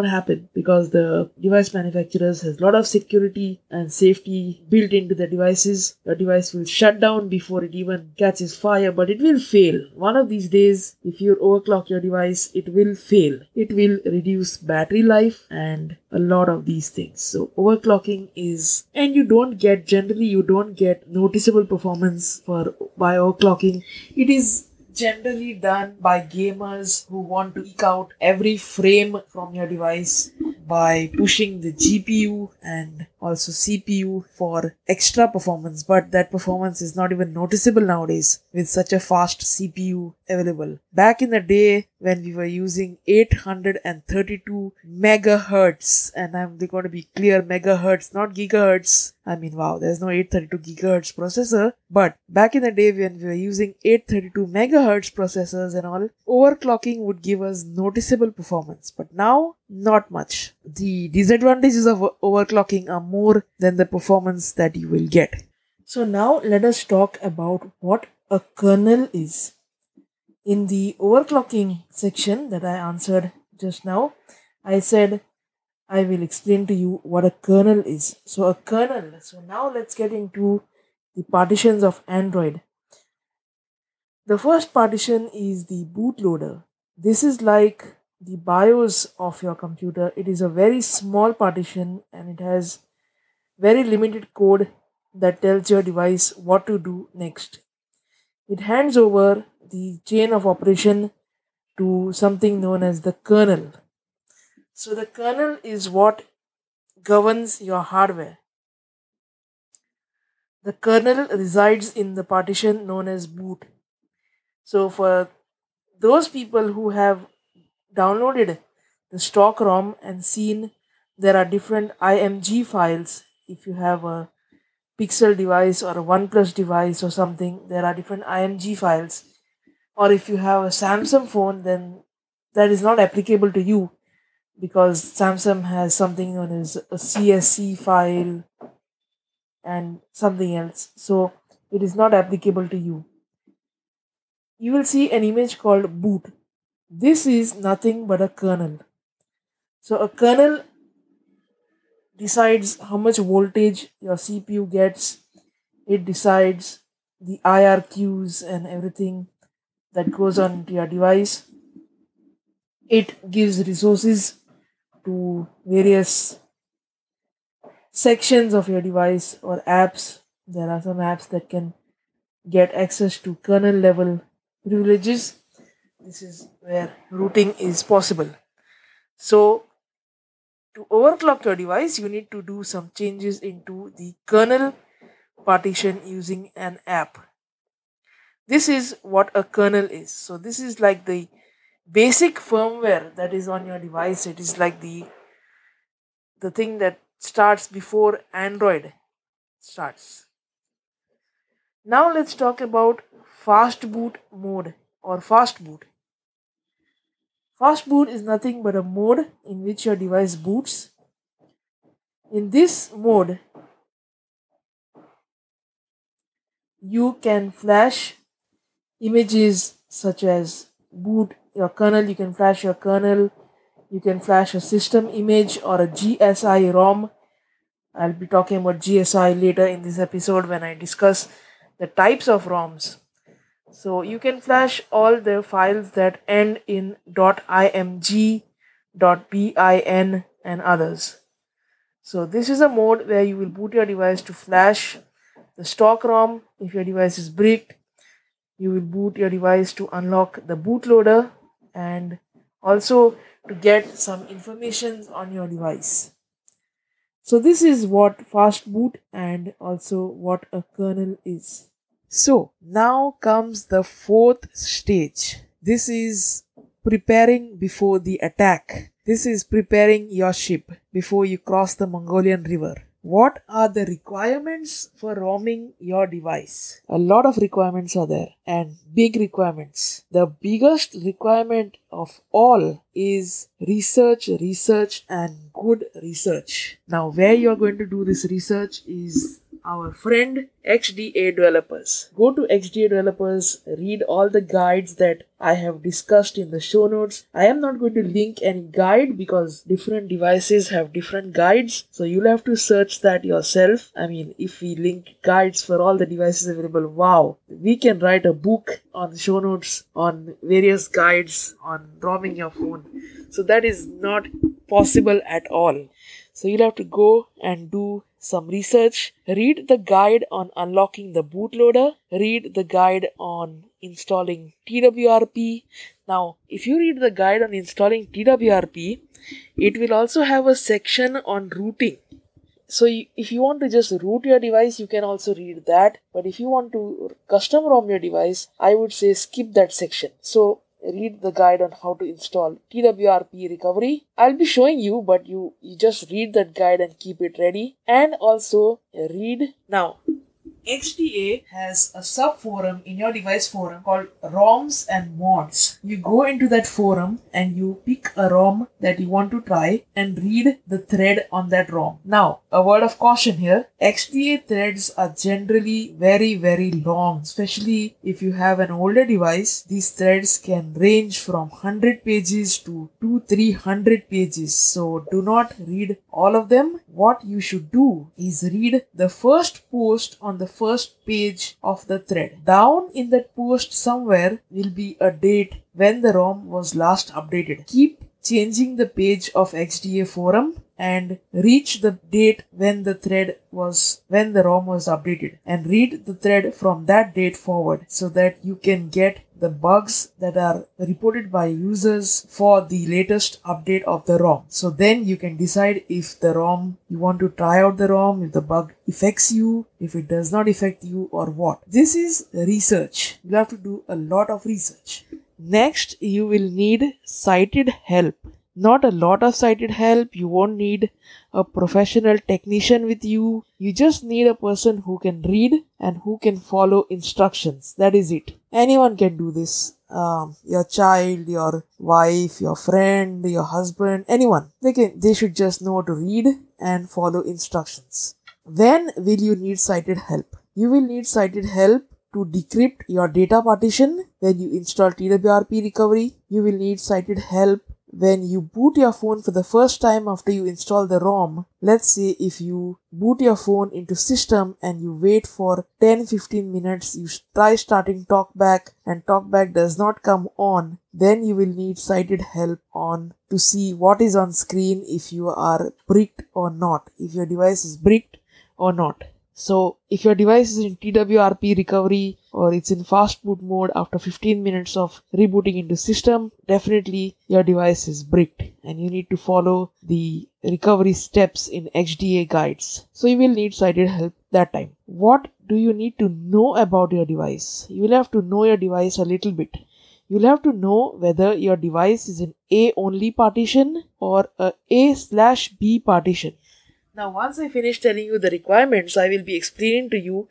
happen, because the device manufacturers has a lot of security and safety built into the devices. The device will shut down before it even catches fire, but it will fail. One of these days, if you overclock your device, it will fail. It will reduce battery life and a lot of these things. So overclocking is, and you don't get noticeable performance by overclocking. It is generally done by gamers who want to eke out every frame from your device by pushing the GPU and also CPU for extra performance, but that performance is not even noticeable nowadays with such a fast CPU available. Back in the day when we were using 832 megahertz, and I'm going to be clear, megahertz, not gigahertz. I mean, wow, there's no 832 gigahertz processor, but back in the day when we were using 832 megahertz processors and all, overclocking would give us noticeable performance, but now not much. The disadvantages of overclocking are more than the performance that you will get. So now let us talk about what a kernel is. In the overclocking section that I answered just now, I said I will explain to you what a kernel is. So now let's get into the partitions of Android. The first partition is the bootloader. This is like the BIOS of your computer. It is a very small partition and it has very limited code that tells your device what to do next. It hands over the chain of operation to something known as the kernel. So the kernel is what governs your hardware. The kernel resides in the partition known as boot. So for those people who have downloaded the stock ROM and seen there are different IMG files, if you have a Pixel device or a OnePlus device or something, there are different IMG files. Or if you have a Samsung phone, then that is not applicable to you, because Samsung has something known as a CSC file and something else. So it is not applicable to you. You will see an image called boot. This is nothing but a kernel. So a kernel decides how much voltage your CPU gets. It decides the IRQs and everything that goes on to your device. It gives resources to various sections of your device or apps. There are some apps that can get access to kernel level privileges. This is where rooting is possible. So to overclock your device, you need to do some changes into the kernel partition using an app. This is what a kernel is. So this is like the basic firmware that is on your device. It is like the thing that starts before Android starts. Now let's talk about fast boot mode or fast boot. Fast boot is nothing but a mode in which your device boots. In this mode, you can flash images such as boot your kernel, you can flash your kernel, you can flash a system image or a GSI ROM. I'll be talking about GSI later in this episode when I discuss the types of ROMs. So you can flash all the files that end in .img, .bin and others. So this is a mode where you will boot your device to flash the stock ROM. If your device is bricked, you will boot your device to unlock the bootloader and also to get some information on your device. So this is what fast boot and also what a kernel is. So now comes the fourth stage. This is preparing before the attack. This is preparing your ship before you cross the Mongolian river. What are the requirements for romming your device? A lot of requirements are there and big requirements. The biggest requirement of all is research and good research. Now where you are going to do this research is our friend XDA Developers. Go to XDA Developers, read all the guides that I have discussed in the show notes. I am not going to link any guide because different devices have different guides. So you'll have to search that yourself. I mean, if we link guides for all the devices available, wow, we can write a book on show notes on various guides on romming your phone. So that is not possible at all. So you'll have to go and do some research, read the guide on unlocking the bootloader, read the guide on installing TWRP. Now, if you read the guide on installing TWRP, it will also have a section on rooting. So if you want to just root your device, you can also read that. But if you want to custom ROM your device, I would say skip that section. So read the guide on how to install TWRP recovery. I'll be showing you, but you just read that guide and keep it ready. And also read. Now, XDA has a sub forum in your device forum called ROMs and mods. You go into that forum and you pick a ROM that you want to try and read the thread on that ROM. Now, a word of caution here. XDA threads are generally very, very long, especially if you have an older device. These threads can range from 100 pages to 200-300 pages. So do not read all of them. What you should do is read the first post on the first page of the thread. Down in that post somewhere will be a date when the ROM was last updated. Keep changing the page of XDA forum and reach the date when the ROM was updated and read the thread from that date forward so that you can get the bugs that are reported by users for the latest update of the ROM. So then you can decide if the ROM, you want to try out the ROM, if the bug affects you, if it does not affect you or what. This is research. You have to do a lot of research. Next, you will need cited help. Not a lot of cited help. You won't need a professional technician with you. You just need a person who can read and who can follow instructions. That is it. Anyone can do this. Your child, your wife, your friend, your husband, anyone. They should just know to read and follow instructions. When will you need cited help? You will need cited help to decrypt your data partition when you install TWRP recovery. You will need cited help when you boot your phone for the first time after you install the ROM. Let's say if you boot your phone into system and you wait for 10-15 minutes, you try starting TalkBack and TalkBack does not come on, then you will need cited help on to see what is on screen, if you are bricked or not, if your device is bricked or not. So if your device is in TWRP recovery or it's in fast boot mode after 15 minutes of rebooting into system, definitely your device is bricked and you need to follow the recovery steps in XDA guides. So you will need cited help that time. What do you need to know about your device? You will have to know your device a little bit. You'll have to know whether your device is an A-only partition or a A/B partition. Now, once I finish telling you the requirements, I will be explaining to you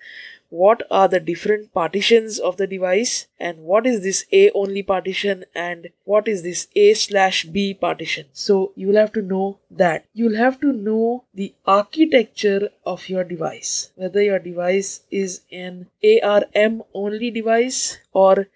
what are the different partitions of the device and what is this A-only partition and what is this A/B partition. So you will have to know that. You will have to know the architecture of your device, whether your device is an ARM only device or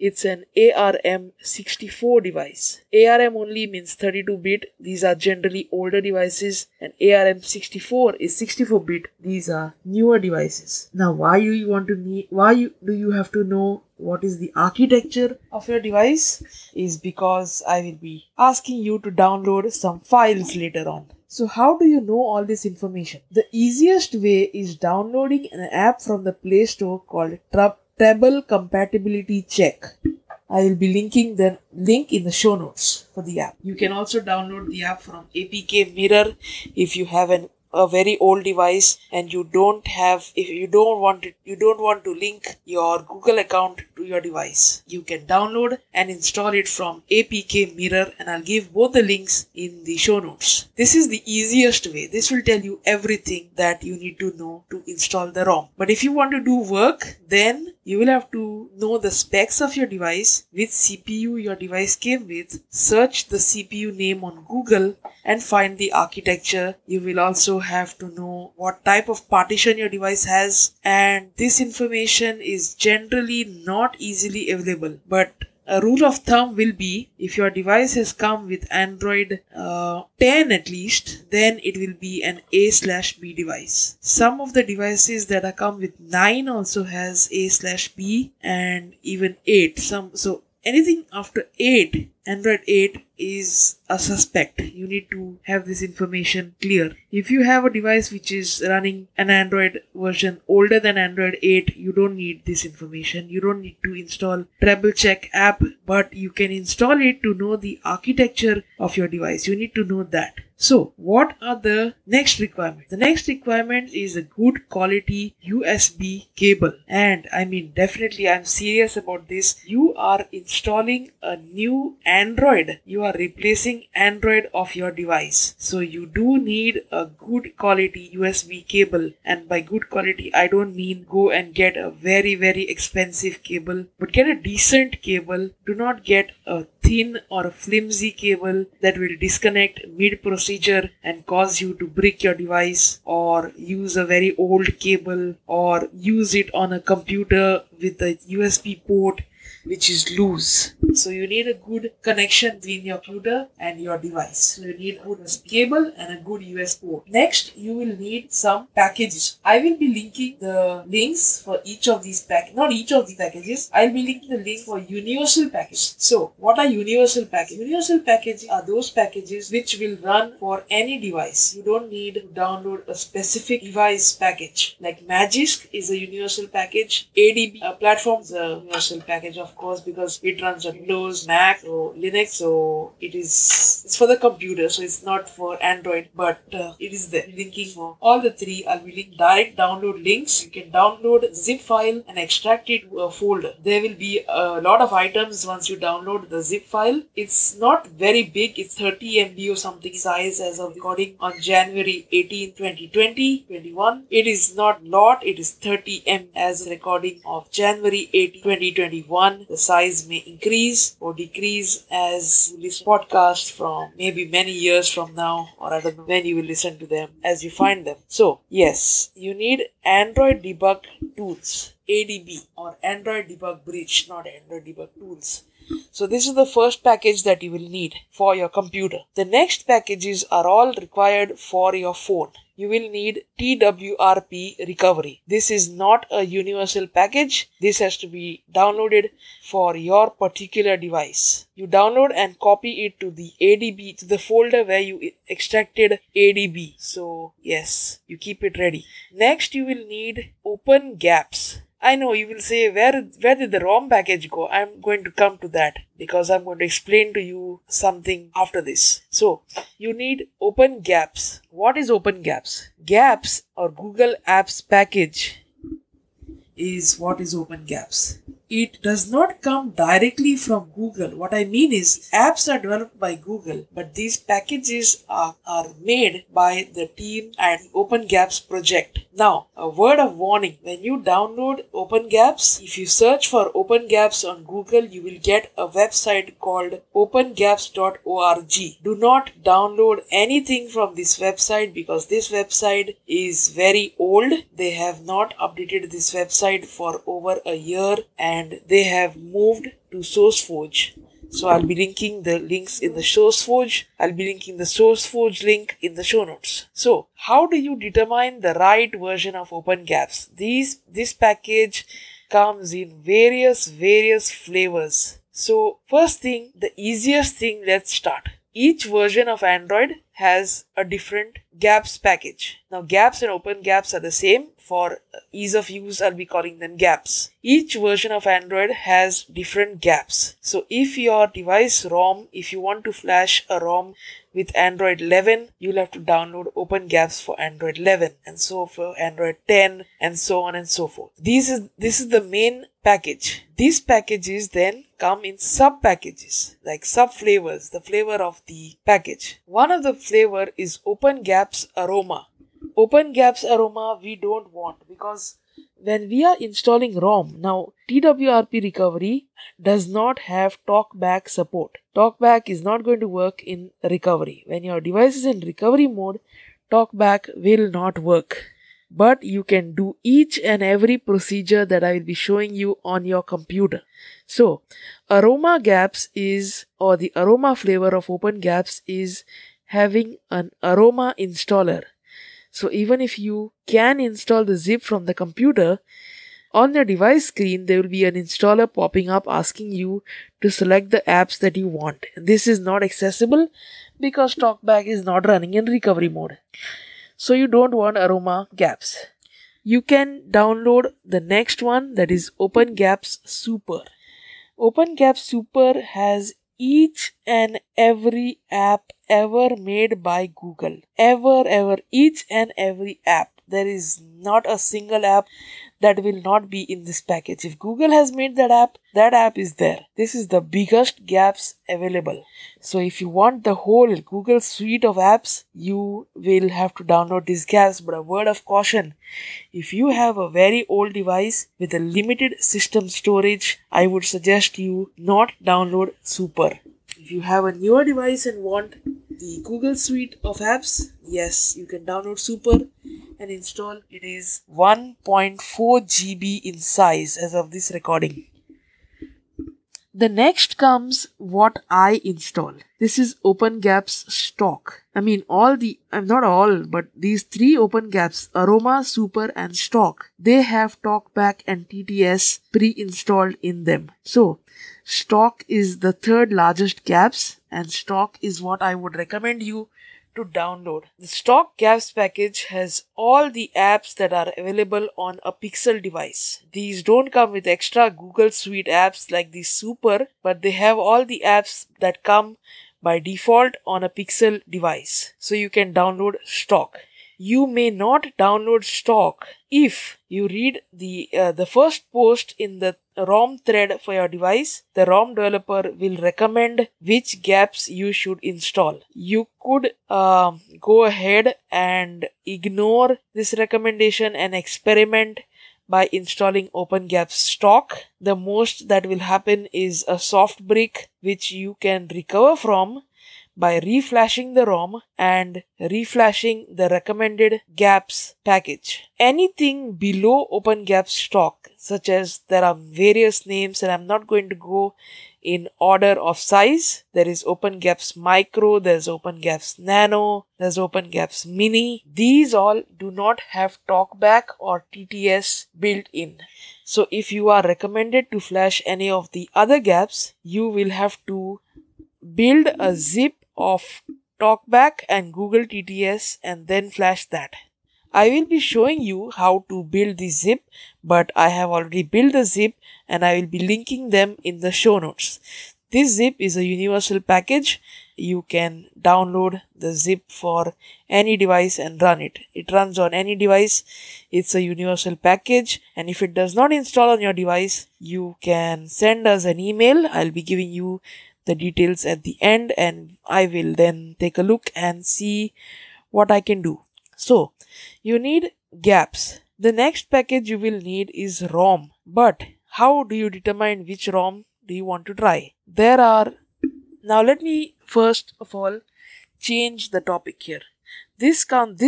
it's an ARM64 device. ARM only means 32-bit. These are generally older devices, and ARM64 is 64-bit. These are newer devices. Now, why do you have to know what is the architecture of your device? Is because I will be asking you to download some files later on. So how do you know all this information? The easiest way is downloading an app from the Play Store called Treble Compatibility Check. I will be linking the link in the show notes for the app. You can also download the app from APK Mirror if you have a very old device and you don't want to link your Google account to your device. You can download and install it from APK Mirror, and I'll give both the links in the show notes. This is the easiest way. This will tell you everything that you need to know to install the ROM. But if you want to do work, then you will have to know the specs of your device, which CPU your device came with, search the CPU name on Google and find the architecture. You will also have to know what type of partition your device has, and this information is generally not easily available. But a rule of thumb will be, if your device has come with Android 10 at least, then it will be an A/B device. Some of the devices that are come with 9 also has A/B, and even 8. So anything after 8, Android 8, is a suspect. You need to have this information clear. If you have a device which is running an Android version older than Android 8, you don't need this information. You don't need to install Treble Check app, but you can install it to know the architecture of your device. You need to know that. So, what are the next requirements? The next requirement is a good quality USB cable. And I mean, definitely I'm serious about this. You are installing a new Android. You are replacing Android of your device. So you do need a good quality USB cable. And by good quality, I don't mean go and get a very, very expensive cable, but get a decent cable. Do not get a thin or a flimsy cable that will disconnect mid-procedure and cause you to brick your device, or use a very old cable, or use it on a computer with a USB port which is loose. So you need a good connection between your computer and your device. So you need a good cable and a good USB port. Next, you will need some packages. I will be linking the links for each of these packages. Not each of these packages. I will be linking the link for universal packages. So what are universal packages? Universal packages are those packages which will run for any device. You don't need to download a specific device package. Like Magisc is a universal package. ADB platform is a universal package, of course, because it runs on Windows, Mac, or Linux. So it's for the computer, so it's not for Android, but it is there. Linking for all the three. I'll be linking direct download links. You can download zip file and extract it to a folder. There will be a lot of items once you download the zip file. It's not very big. It's 30 MB or something size as of recording on January 18, 2021. It is not lot. It is 30 MB as recording of January 18, 2021. The size may increase or decrease as you listen to podcasts from maybe many years from now, or I don't know when you will listen to them as you find them. So yes, you need Android debug tools, ADB, or Android debug bridge, not Android debug tools. So this is the first package that you will need for your computer. The next packages are all required for your phone. You will need TWRP recovery. This is not a universal package. This has to be downloaded for your particular device. You download and copy it to the ADB, to the folder where you extracted ADB. So yes, you keep it ready. Next, you will need opengapps. I know you will say, where did the ROM package go? I'm going to come to that because I'm going to explain to you something after this. So, you need opengapps. What is opengapps? Gaps, or Google Apps package, is what is opengapps. It does not come directly from Google. What I mean is, apps are developed by Google, but these packages are made by the team at the opengapps project. Now, a word of warning. When you download opengapps, if you search for opengapps on Google, you will get a website called opengapps.org. Do not download anything from this website because this website is very old. They have not updated this website for over a year, and they have moved to SourceForge. So I'll be linking the links in the SourceForge. I'll be linking the SourceForge link in the show notes. So how do you determine the right version of opengapps? This package comes in various flavors. So first thing, the easiest thing, let's start. Each version of Android has a different gaps package. Now gaps and opengapps are the same. For ease of use, I'll be calling them gaps. Each version of Android has different gaps. So if your device ROM, if you want to flash a ROM with Android 11, you'll have to download opengapps for Android 11, and so for Android 10, and so on and so forth. This is the main package. These packages then come in sub packages, like sub flavors, the flavor of the package. One of the flavor is opengapps aroma. Opengapps aroma we don't want, because when we are installing ROM, now TWRP recovery does not have talkback support. Talkback is not going to work in recovery. When your device is in recovery mode, talkback will not work. But you can do each and every procedure that I will be showing you on your computer. So, aroma gaps is, or the aroma flavor of opengapps is having an aroma installer. So even if you can install the zip from the computer, on your device screen there will be an installer popping up asking you to select the apps that you want. This is not accessible because TalkBack is not running in recovery mode. So you don't want aroma gaps. You can download the next one, that is opengapps Super. opengapps Super has each and every app ever made by Google. Ever. Each and every app. There is not a single app that will not be in this package. If Google has made that app is there. This is the biggest gaps available. So if you want the whole Google suite of apps, you will have to download these gaps. But a word of caution, if you have a very old device with a limited system storage, I would suggest you not download Super. If you have a newer device and want the Google suite of apps, yes, you can download Super and install. It is 1.4 GB in size as of this recording. The next comes what I install. This is opengapps stock. Not all, but these three opengapps, Aroma, Super and Stock, they have TalkBack and TTS pre-installed in them. So, Stock is the third largest gaps, and Stock is what I would recommend you to download. The Stock gaps package has all the apps that are available on a Pixel device. These don't come with extra Google Suite apps like the Super, but they have all the apps that come by default on a Pixel device. So you can download Stock. You may not download Stock if you read the first post in the ROM thread for your device. The ROM developer will recommend which gaps you should install. You could go ahead and ignore this recommendation and experiment by installing opengapps Stock. The most that will happen is a soft brick which you can recover from by reflashing the ROM and reflashing the recommended gaps package. Anything below opengapps Stock, such as there are various names and I'm not going to go in order of size. There is opengapps Micro, there's opengapps Nano, there's opengapps Mini. These all do not have TalkBack or TTS built in. So if you are recommended to flash any of the other gaps, you will have to build a zip of TalkBack and Google TTS and then flash that. I will be showing you how to build the zip, but I have already built the zip and I will be linking them in the show notes. This zip is a universal package. You can download the zip for any device and run it. It runs on any device. It's a universal package, and if it does not install on your device, you can send us an email. I'll be giving you the details at the end and I will then take a look and see what I can do. So, you need gaps. The next package you will need is ROM. But how do you determine which ROM do you want to try? Now let me first of all change the topic here. This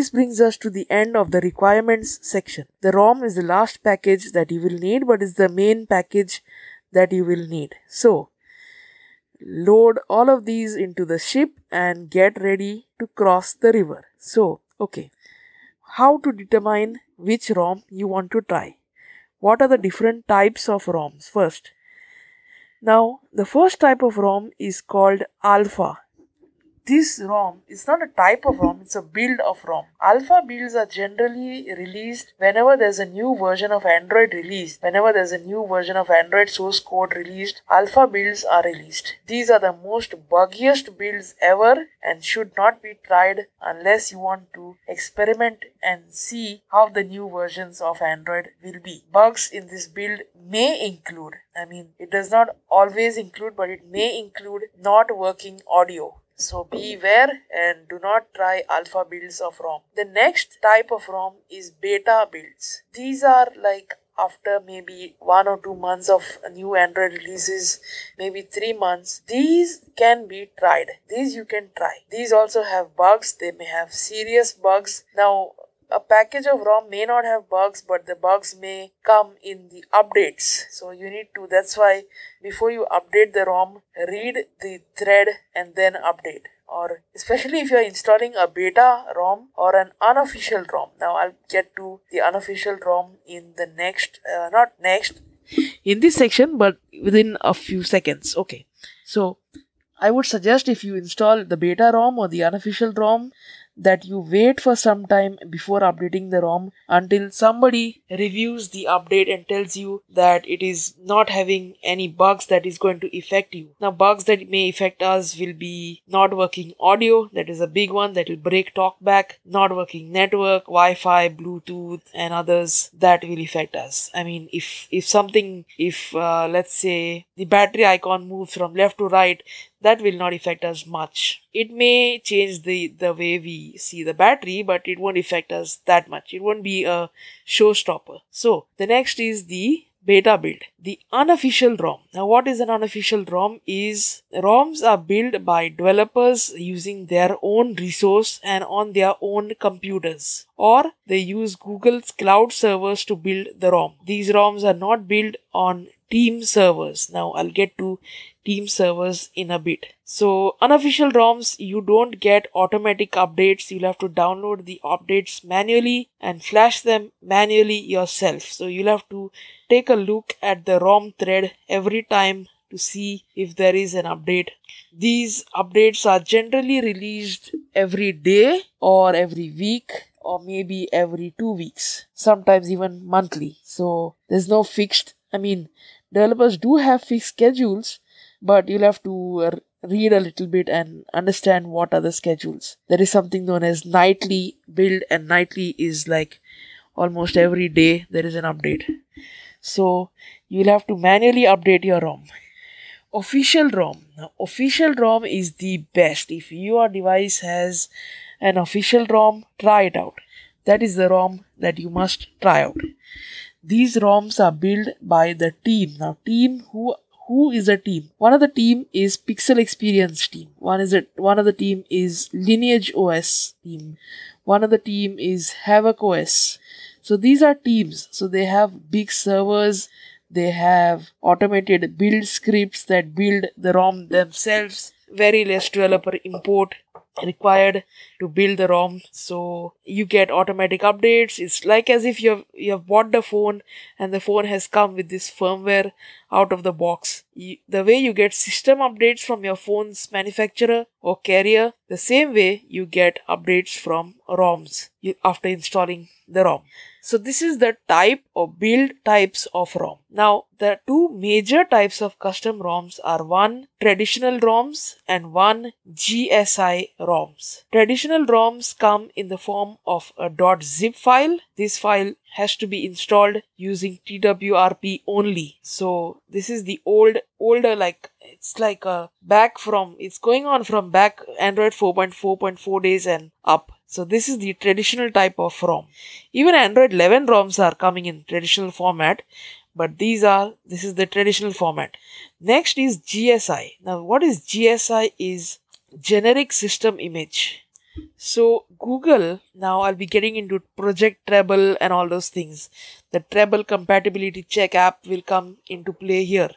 brings us to the end of the requirements section. The ROM is the last package that you will need, but is the main package that you will need. So load all of these into the ship and get ready to cross the river. So, okay, how to determine which ROM you want to try? What are the different types of ROMs? First, now the first type of ROM is called alpha. This ROM is not a type of ROM, it's a build of ROM. Alpha builds are generally released whenever there's a new version of Android released. Whenever there's a new version of Android source code released, alpha builds are released. These are the most buggiest builds ever and should not be tried unless you want to experiment and see how the new versions of Android will be. Bugs in this build may include, it does not always include, but it may include not working audio. So beware and do not try alpha builds of ROM. The next type of ROM is beta builds. These are like after maybe 1 or 2 months of new Android releases, maybe 3 months. These can be tried. These you can try. These also have bugs. They may have serious bugs. Now, a package of ROM may not have bugs, but the bugs may come in the updates. So you need to, that's why before you update the ROM, read the thread and then update. Or especially if you are installing a beta ROM or an unofficial ROM. Now I'll get to the unofficial ROM in the in this section, but within a few seconds. Okay. So I would suggest if you install the beta ROM or the unofficial ROM, that you wait for some time before updating the ROM until somebody reviews the update and tells you that it is not having any bugs that is going to affect you. Now, bugs that may affect us will be not working audio, that is a big one that will break talkback, not working network, Wi-Fi, Bluetooth and others that will affect us. If let's say the battery icon moves from left to right, that will not affect us much. It may change the way we see the battery, but it won't affect us that much. It won't be a showstopper. So the next is the beta build, the unofficial ROM. Now what is an unofficial ROM? Is ROMs are built by developers using their own resource and on their own computers, or they use Google's cloud servers to build the ROM. These ROMs are not built on team servers. Now I'll get to team servers in a bit. So unofficial ROMs, you don't get automatic updates. You'll have to download the updates manually and flash them manually yourself. So you'll have to take a look at the ROM thread every time to see if there is an update. These updates are generally released every day or every week or maybe every 2 weeks, sometimes even monthly. So there's no fixed, developers do have fixed schedules, but you'll have to read a little bit and understand what are the schedules. There is something known as nightly build, and nightly is like almost every day there is an update. So you'll have to manually update your ROM. Official ROM. Now, official ROM is the best. If your device has an official ROM, try it out. That is the ROM that you must try out. These ROMs are built by the team. Now, who is a team? One of the team is Pixel Experience team. One of the team is Lineage OS team. One of the team is Havoc OS. So these are teams. So they have big servers. They have automated build scripts that build the ROM themselves. Very less developer import required to build the ROM. So you get automatic updates. It's like as if you have bought the phone and the phone has come with this firmware out of the box. The way you get system updates from your phone's manufacturer or carrier, the same way you get updates from ROMs after installing the ROM. So this is the type or build types of ROM. Now, the two major types of custom ROMs are one traditional ROMs and one GSI ROMs. Traditional ROMs come in the form of a .zip file. This file has to be installed using TWRP only. So this is the older, it's going on from back Android 4.4.4 days and up. So this is the traditional type of ROM. Even Android 11 ROMs are coming in traditional format, but this is the traditional format. Next is GSI. Now what is GSI? Is generic system image. So Google, now I'll be getting into Project Treble and all those things. The Treble compatibility check app will come into play here.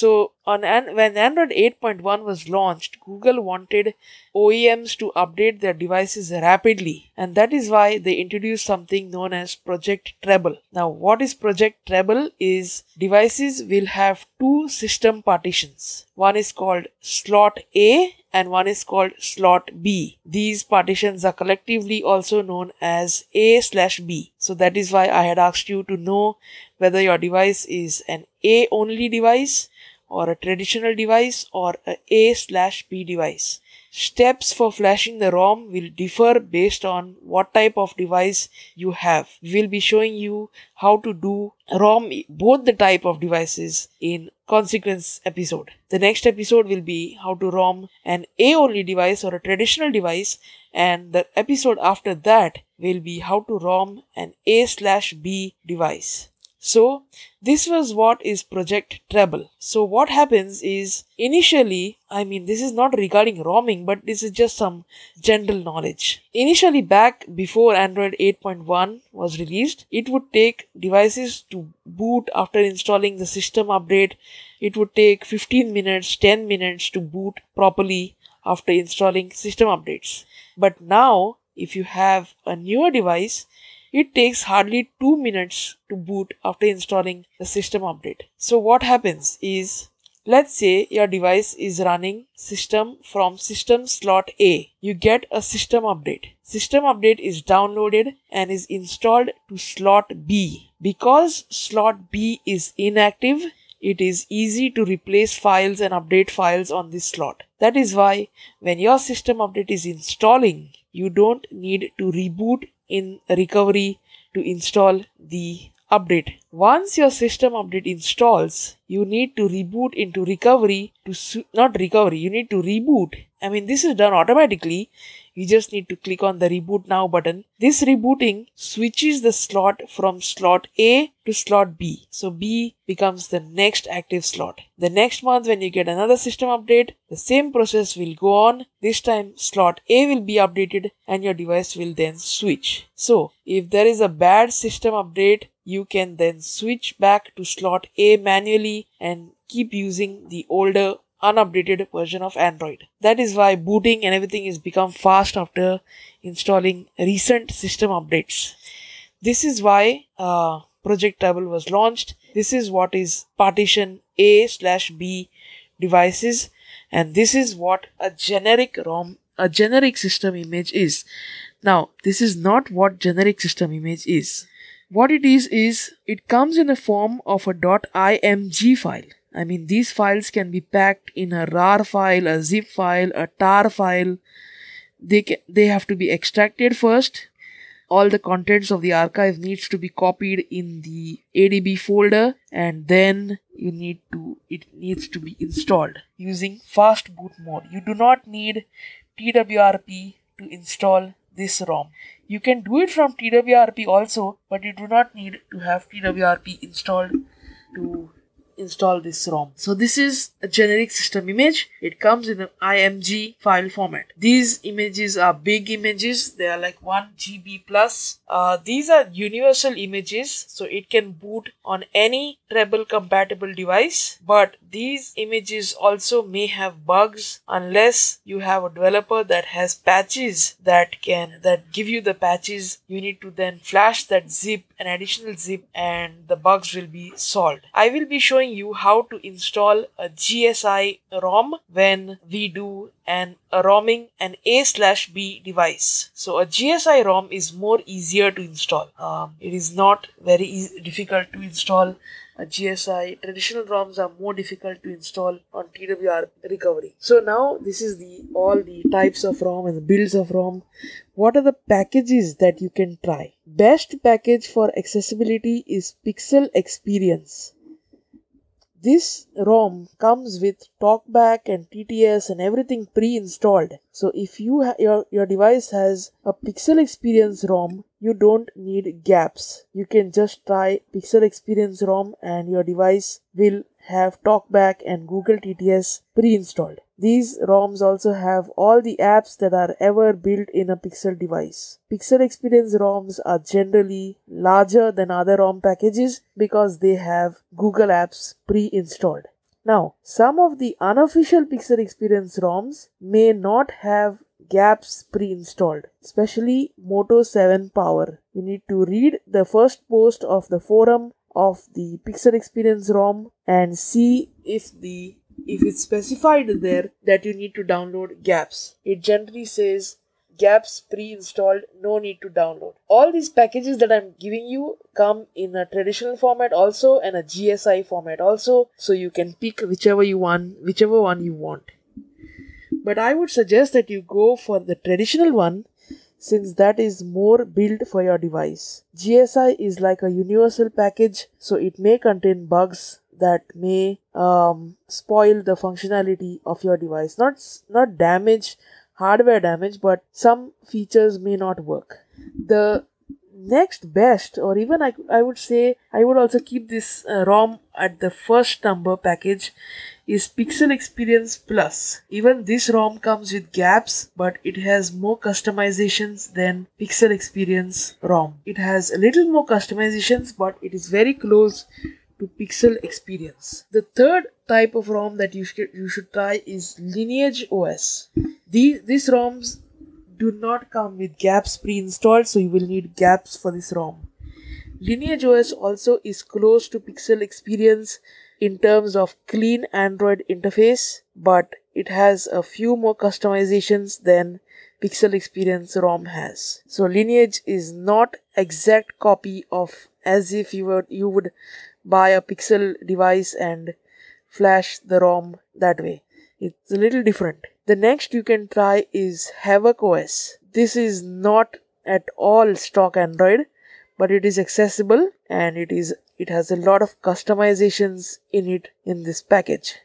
So when Android 8.1 was launched, Google wanted OEMs to update their devices rapidly, and that is why they introduced something known as Project Treble. Now, what is Project Treble is devices will have two system partitions. One is called slot A and one is called slot B. These partitions are collectively also known as A/B. So that is why I had asked you to know whether your device is an A only device or a traditional device or a A/B device. Steps for flashing the ROM will differ based on what type of device you have. We will be showing you how to do ROM both the type of devices in consequence episode. The next episode will be how to ROM an A only device or a traditional device, and the episode after that will be how to ROM an A/B device. So this was what is Project Treble. So what happens is initially, this is not regarding romming, but this is just some general knowledge. Initially, back before Android 8.1 was released, it would take devices to boot after installing the system update. It would take 15 minutes, 10 minutes to boot properly after installing system updates. But now, if you have a newer device, it takes hardly 2 minutes to boot after installing the system update. So what happens is, let's say your device is running system from system slot A. You get a system update. System update is downloaded and is installed to slot B. Because slot B is inactive, it is easy to replace files and update files on this slot. That is why when your system update is installing, you don't need to reboot in recovery to install the update. Once your system update installs, you need to reboot into recovery you need to reboot. This is done automatically. You just need to click on the reboot now button. This rebooting switches the slot from slot A to slot B. So B becomes the next active slot. The next month when you get another system update, the same process will go on. This time slot A will be updated and your device will then switch. So if there is a bad system update, you can then switch back to slot A manually and keep using the older unupdated version of Android. That is why booting and everything is become fast after installing recent system updates. This is why Project Treble was launched. This is what is partition A/B devices, and this is what a generic ROM, a generic system image is. Now, this is not what generic system image is. What it is it comes in the form of a .img file. These files can be packed in a RAR file, a zip file, a tar file. They have to be extracted first. All the contents of the archive needs to be copied in the ADB folder, and then it needs to be installed using fast boot mode. You do not need TWRP to install this ROM. You can do it from TWRP also, but you do not need to have TWRP installed to install this ROM. So this is a generic system image. It comes in an IMG file format. These images are big images. They are like 1 GB plus. These are universal images, so it can boot on any Treble compatible device. But these images also may have bugs unless you have a developer that has patches that give you the patches. You need to then flash that zip, an additional zip, and the bugs will be solved. I will be showing you how to install a GSI ROM when we do a romming an A/B device. So a GSI ROM is more easier to install. It is not very difficult to install a GSI. Traditional ROMs are more difficult to install on TWR recovery. So now this is all the types of ROM and the builds of ROM. What are the packages that you can try? Best package for accessibility is Pixel Experience. This ROM comes with TalkBack and TTS and everything pre-installed. So if your device has a Pixel Experience ROM, you don't need gaps. You can just try Pixel Experience ROM and your device will have TalkBack and Google TTS pre-installed. These ROMs also have all the apps that are ever built in a Pixel device. Pixel Experience ROMs are generally larger than other ROM packages because they have Google apps pre-installed. Now, some of the unofficial Pixel Experience ROMs may not have gaps pre-installed, especially Moto 7 Power. You need to read the first post of the forum of the Pixel Experience ROM and see if it's specified there that you need to download gaps. It generally says gaps pre-installed, no need to download. All these packages that I'm giving you come in a traditional format also and a GSI format also, so you can pick whichever one you want. But I would suggest that you go for the traditional one, since that is more built for your device. GSI is like a universal package, so it may contain bugs that may spoil the functionality of your device. Not damage, hardware damage, but some features may not work. The next best, or even I would say, I would also keep this ROM at the first number package, is Pixel Experience Plus. Even this ROM comes with gaps, but it has more customizations than Pixel Experience ROM. It has a little more customizations, but it is very close to Pixel Experience. The third type of ROM that you should try is Lineage OS. These ROMs do not come with gaps pre-installed, so you will need gaps for this ROM. Lineage OS also is close to Pixel Experience in terms of clean Android interface, but it has a few more customizations than Pixel Experience ROM has. So Lineage is not exact copy of as if you would buy a Pixel device and flash the ROM that way. It's a little different. The next you can try is Havoc OS. This is not at all stock Android, but it is accessible and it has a lot of customizations in it in this package.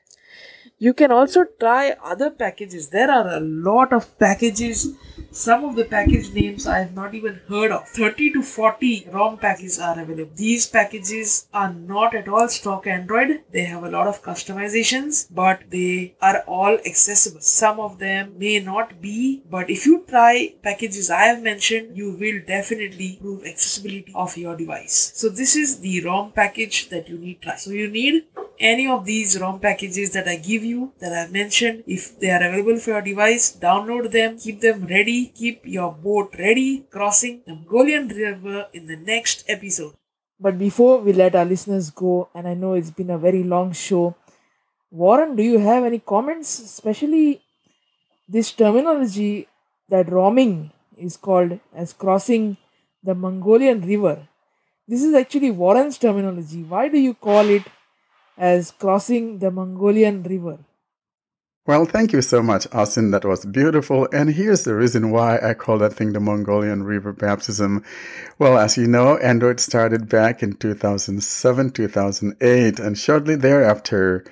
You can also try other packages. There are a lot of packages. Some of the package names I have not even heard of. 30 to 40 ROM packages are available. These packages are not at all stock Android. They have a lot of customizations, but they are all accessible. Some of them may not be, but if you try packages I have mentioned, you will definitely improve accessibility of your device. So this is the ROM package that you need to try. So you need any of these ROM packages that I give you, that I have mentioned. If they are available for your device, download them, keep them ready, keep your boat ready, crossing the Mongolian River in the next episode. But before we let our listeners go, and I know it's been a very long show, Warren, do you have any comments? Especially this terminology that romming is called as crossing the Mongolian River. This is actually Warren's terminology. Why do you call it as crossing the Mongolian River? Well, thank you so much, Austin. That was beautiful. And here's the reason why I call that thing the Mongolian River Baptism. Well, as you know, Android started back in 2007, 2008, and shortly thereafter,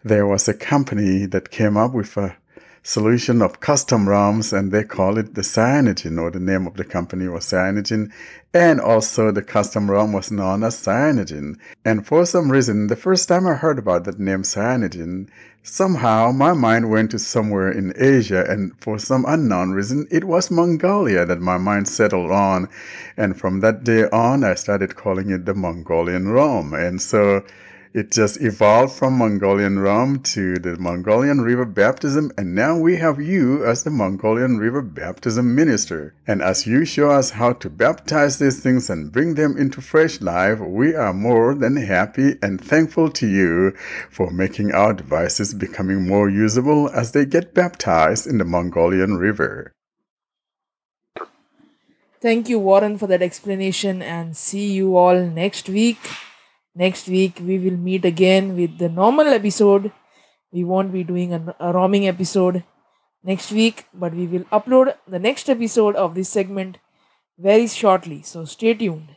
there was a company that came up with a solution of Custem-ROMs, and they call it the Cyanogen, or the name of the company was Cyanogen, and also the Custem-ROM was known as Cyanogen. And for some reason, the first time I heard about that name Cyanogen, somehow my mind went to somewhere in Asia, and for some unknown reason, it was Mongolia that my mind settled on. And from that day on, I started calling it the Mongolian ROM. And so it just evolved from Mongolian ROM to the Mongolian River Baptism, and now we have you as the Mongolian River Baptism Minister. And as you show us how to baptize these things and bring them into fresh life, we are more than happy and thankful to you for making our devices becoming more usable as they get baptized in the Mongolian River. Thank you, Warren, for that explanation, and see you all next week. Next week, we will meet again with the normal episode. We won't be doing a roaming episode next week, but we will upload the next episode of this segment very shortly. So stay tuned.